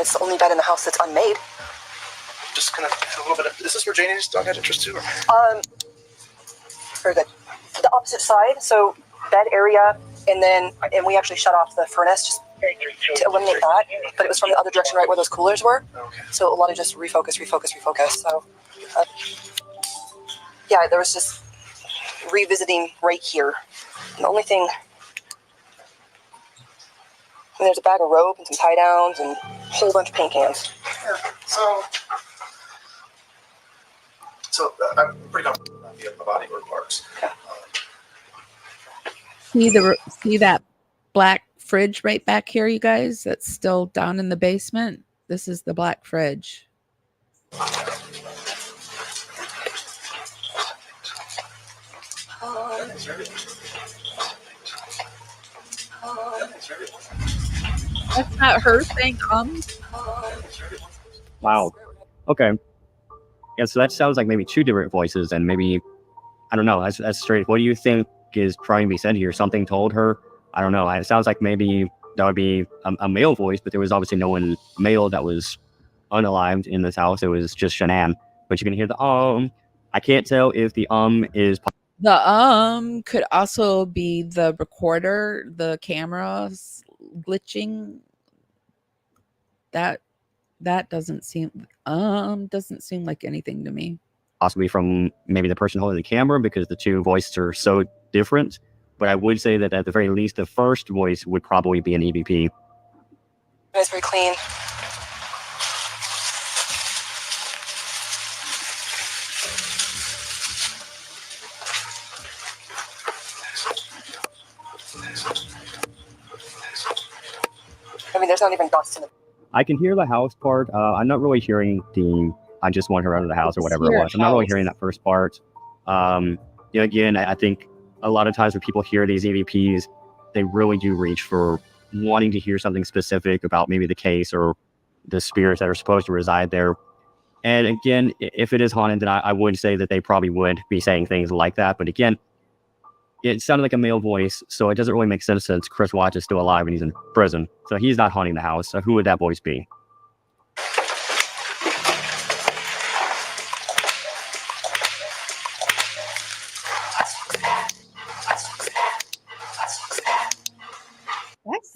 It's the only bed in the house that's unmade. Just kind of a little bit of, is this where Janie's dog had interest too? Very good. The opposite side, so bed area, and we actually shut off the furnace just to eliminate that, but it was from the other direction, right where those coolers were. Okay. So a lot of just refocus. So, yeah, there was just revisiting right here. And the only thing, and there's a bag of rope and some tie downs and a whole bunch of paint cans. Yeah. So I'm pretty confident about the body or parts. See that black fridge right back here, you guys? That's still down in the basement. This is the black fridge. That's not her saying Wow. Okay. Yeah, so that sounds like maybe two different voices, and maybe, I don't know, that's straight. What do you think is trying to be said here? Something told her? I don't know. It sounds like maybe that would be a male voice, but there was obviously no one male that was unalived in this house. It was just Shanann. But you can hear the I can't tell if the is... The could also be the recorder, the cameras glitching. That doesn't seem like anything to me. Possibly from maybe the person holding the camera, because the two voices are so different. But I would say that at the very least, the first voice would probably be an EVP. It's very clean. I mean, there's not even dust in it. I can hear the house part. I'm not really hearing I just want her out of the house or whatever it was. I'm not really hearing that first part. Again, I think a lot of times when people hear these EVPs, they really do reach for wanting to hear something specific about maybe the case or the spirits that are supposed to reside there. And again, if it is haunted, then I would say that they probably would be saying things like that. But again, it sounded like a male voice, so it doesn't really make sense since Chris Watts is still alive and he's in prison. So he's not haunting the house. So who would that voice be?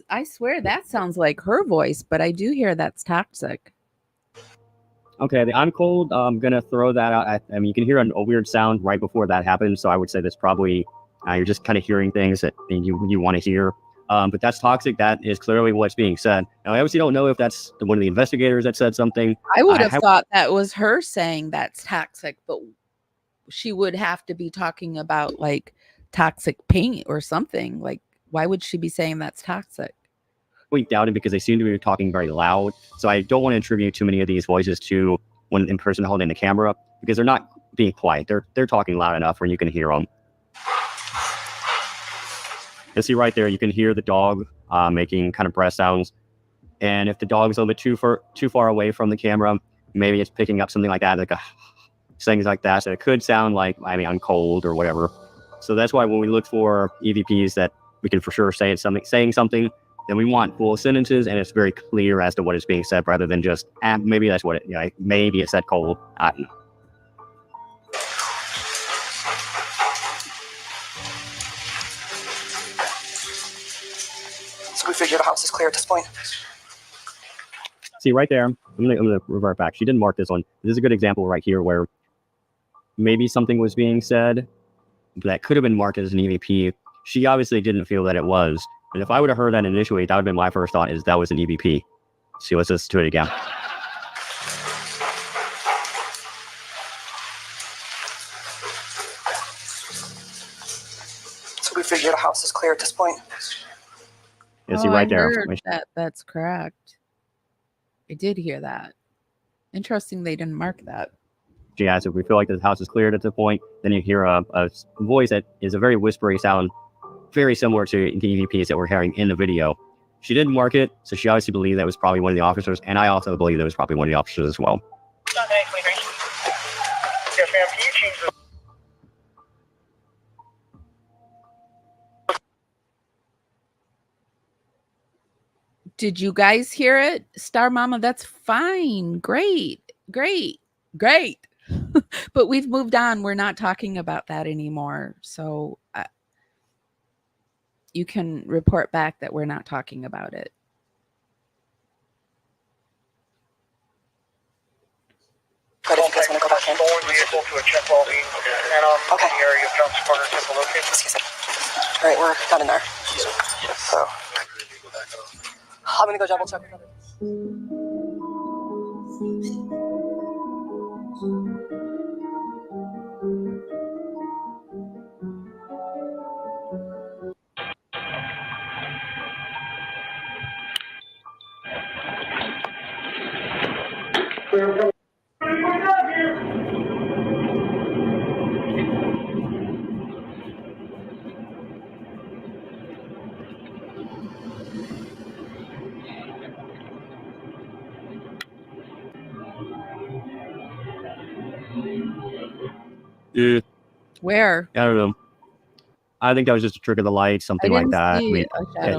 I swear that sounds like her voice, but I do hear that's toxic. Okay, the I'm cold, I'm going to throw that out. I mean, you can hear a weird sound right before that happens, so I would say that's probably, you're just kind of hearing things that you want to hear. But that's toxic. That is clearly what's being said. Now, I obviously don't know if that's one of the investigators that said something. I would have thought that was her saying that's toxic, but she would have to be talking about like toxic paint or something. Like, why would she be saying that's toxic? We doubt it because they seem to be talking very loud. So I don't want to attribute too many of these voices to one in person holding the camera because they're not being quiet. They're talking loud enough where you can hear them. You see right there, you can hear the dog making kind of breath sounds. And if the dog is a little bit too far away from the camera, maybe it's picking up something like that, like things like that. So it could sound like, I'm cold or whatever. So that's why when we look for EVPs that we can for sure say it's saying something, then we want full sentences and it's very clear as to what is being said rather than just, maybe that's what maybe it said cold. So we figure the house is clear at this point. See right there, I'm gonna revert back. She didn't mark this one. This is a good example right here where maybe something was being said that could have been marked as an EVP. She obviously didn't feel that it was. And if I would have heard that initially, that would have been my first thought, is that was an EVP. See, let's listen to it again. So we figure the house is clear at this point. You see right there. That's correct. I did hear that. Interesting they didn't mark that. She asked if we feel like the house is cleared at the point. Then you hear a voice that is a very whispery sound, very similar to the EVPs that we're hearing in the video. She didn't mark it, so she obviously believed that was probably one of the officers, and I also believe that was probably one of the officers as well. Yes, ma'am. Can you change the... Did you guys hear it? Star Mama, that's fine. Great. But we've moved on. We're not talking about that anymore. So you can report back that we're not talking about it. But if you guys want to go back in. Vehicle to a check welding and Okay. the area of Johnson Parker Temple location. Excuse me. All right, we're not in there. So I'm gonna go double check. Yeah, Where? I don't know. I think that was just a trick of the light, something like that. I mean,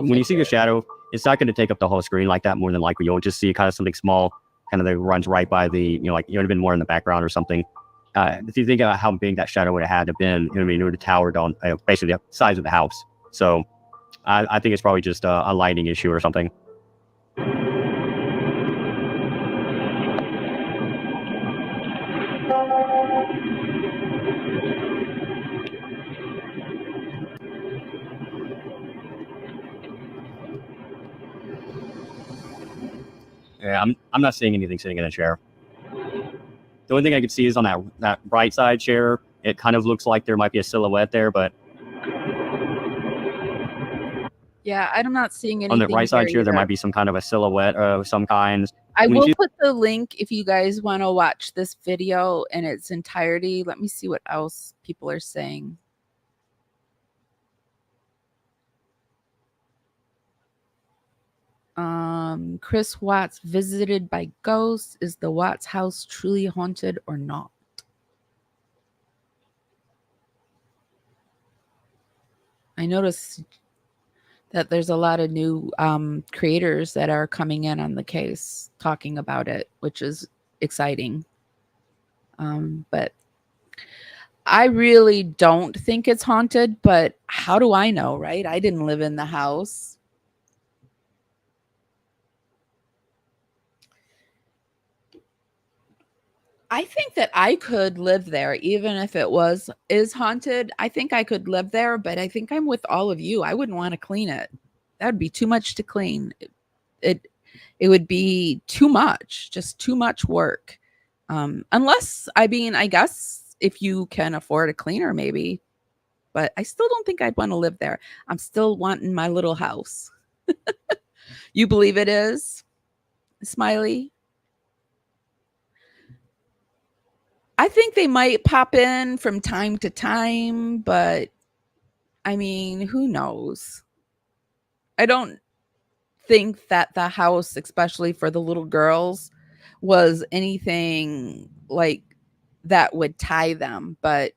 when you see the shadow, it's not going to take up the whole screen like that. More than likely, you'll just see kind of something small, kind of that runs right by the, like it would have been more in the background or something. If you think about how big that shadow would have had to been, you know what I mean, it would have towered on basically the size of the house. So I think it's probably just a lighting issue or something. Yeah, I'm not seeing anything sitting in a chair. The only thing I could see is on that right side chair. It kind of looks like there might be a silhouette there, but Yeah, I'm not seeing anything. on the right side chair, there either. might be some kind of a silhouette of some kind. I will put the link if you guys want to watch this video in its entirety. Let me see what else people are saying. Chris Watts visited by ghosts. Is the Watts house truly haunted or not? I noticed that there's a lot of new creators that are coming in on the case talking about it, which is exciting. But I really don't think it's haunted, but how do I know, right? I didn't live in the house. I think that I could live there, even if it is haunted. I think I could live there, but I think I'm with all of you. I wouldn't want to clean it. That would be too much to clean. It would be too much, just too much work. Unless, I mean, I guess if you can afford a cleaner, maybe. But I still don't think I'd want to live there. I'm still wanting my little house. You believe it is, Smiley? I think they might pop in from time to time, but I mean, who knows? I don't think that the house, especially for the little girls, was anything like that would tie them. But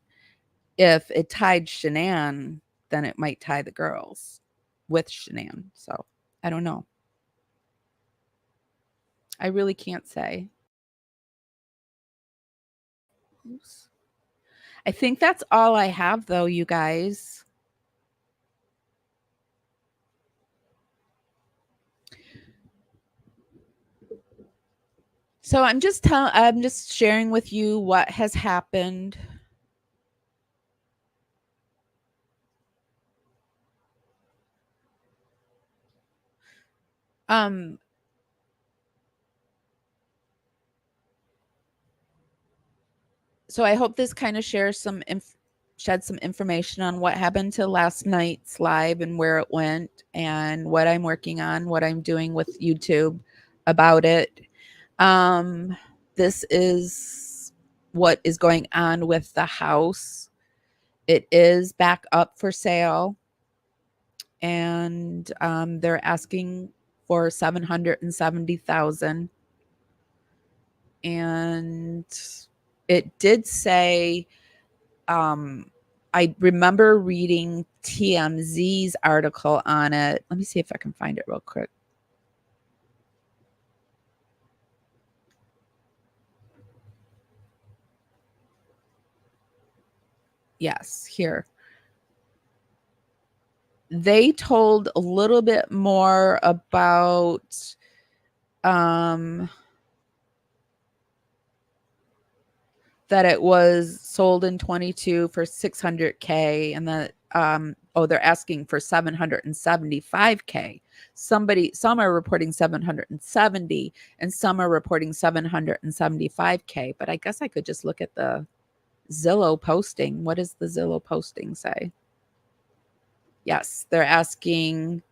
if it tied Shanann, then it might tie the girls with Shanann. So I don't know. I really can't say. Oops. I think that's all I have, though, you guys. So I'm just sharing with you what has happened. So I hope this kind of shares shed some information on what happened to last night's live and where it went and what I'm working on, what I'm doing with YouTube about it. This is what is going on with the house. It is back up for sale, and they're asking for 770,000. And it did say, I remember reading TMZ's article on it. Let me see if I can find it real quick. Yes, here. They told a little bit more about that it was sold in 22 for 600K, and that they're asking for 775K. Some are reporting 770 and some are reporting 775K, but I guess I could just look at the Zillow posting. What does the Zillow posting say? Yes, they're asking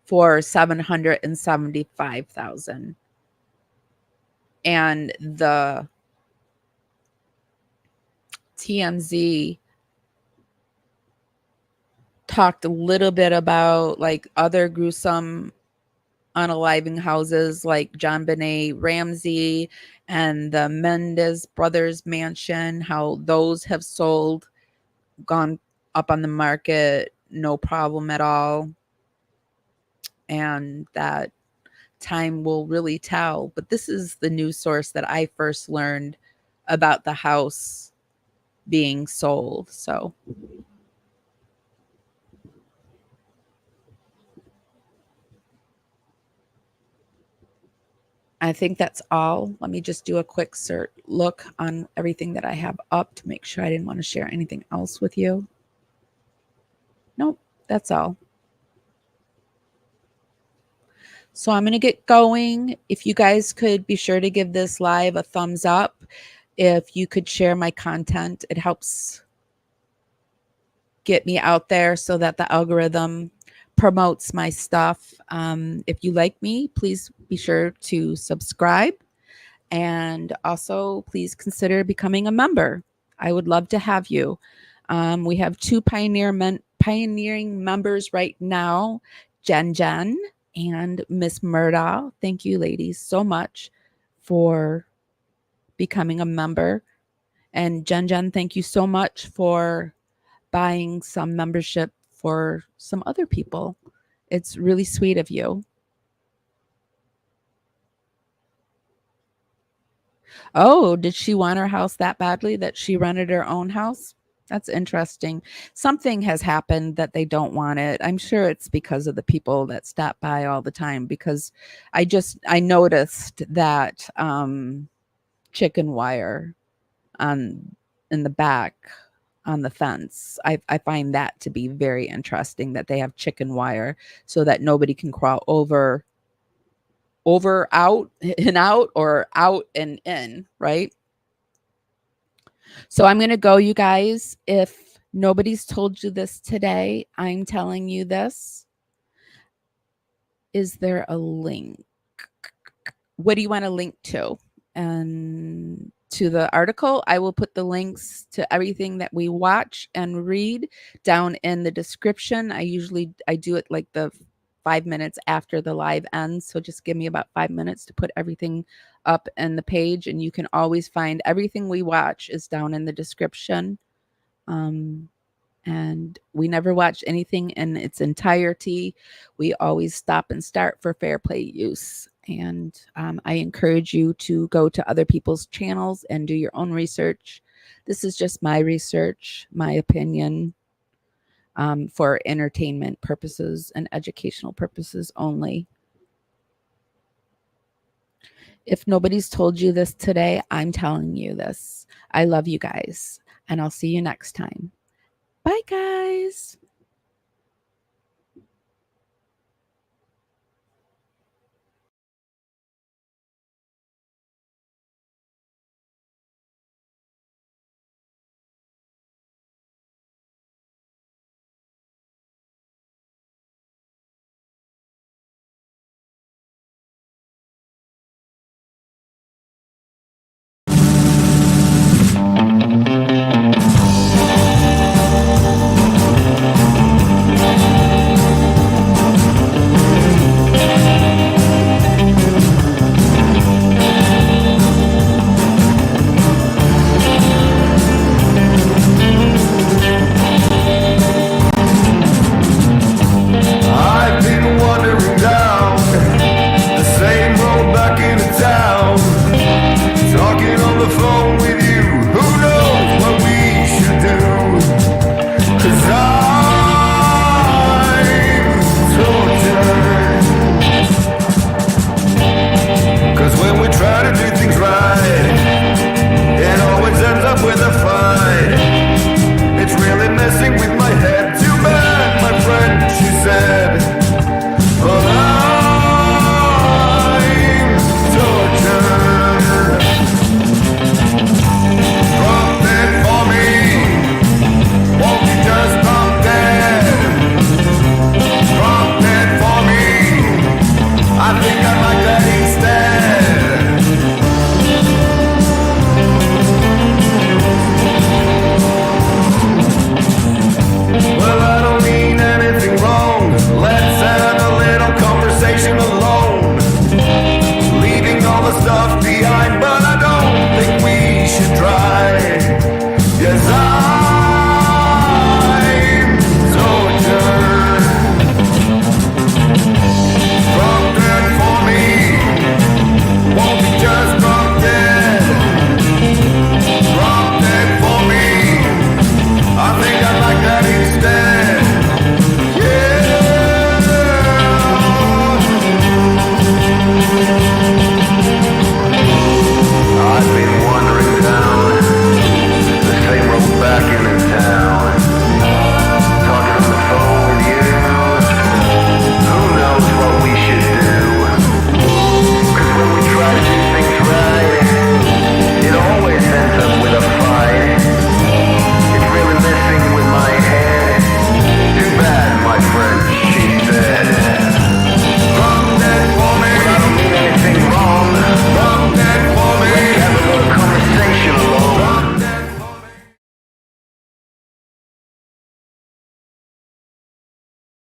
for 775,000. And the TMZ talked a little bit about like other gruesome unaliving houses like John Benet Ramsey and the Mendez brothers mansion, how those have sold, gone up on the market, no problem at all. And that time will really tell. But this is the news source that I first learned about the house being sold. So I think that's all. Let me just do a quick look on everything that I have up to make sure I didn't want to share anything else with you. Nope, that's all. So I'm going to get going. If you guys could be sure to give this live a thumbs up. If you could share my content, it helps get me out there so that the algorithm promotes my stuff. If you like me, please be sure to subscribe. And also, please consider becoming a member. I would love to have you. We have two pioneering members right now, Jen and Miss Murdaugh. Thank you, ladies, so much for becoming a member. And Jen, thank you so much for buying some membership for some other people. It's really sweet of you. Oh, did she want her house that badly that she rented her own house? That's interesting. Something has happened that they don't want it. I'm sure it's because of the people that stop by all the time, because I noticed that chicken wire on in the back on the fence. I find that to be very interesting, that they have chicken wire so that nobody can crawl over out and out, or out and in, right? So I'm going to go, you guys. If nobody's told you this today, I'm telling you this. Is there a link? What do you want to link to? And to the article, I will put the links to everything that we watch and read down in the description. I do it like the 5 minutes after the live ends. So just give me about 5 minutes to put everything up in the page, and you can always find everything we watch is down in the description. And we never watch anything in its entirety. We always stop and start for fair play use. And I encourage you to go to other people's channels and do your own research. This is just my research, my opinion, for entertainment purposes and educational purposes only. If nobody's told you this today, I'm telling you this. I love you guys, and I'll see you next time. Bye, guys. I've been wandering down the same road back into town, talking on the phone.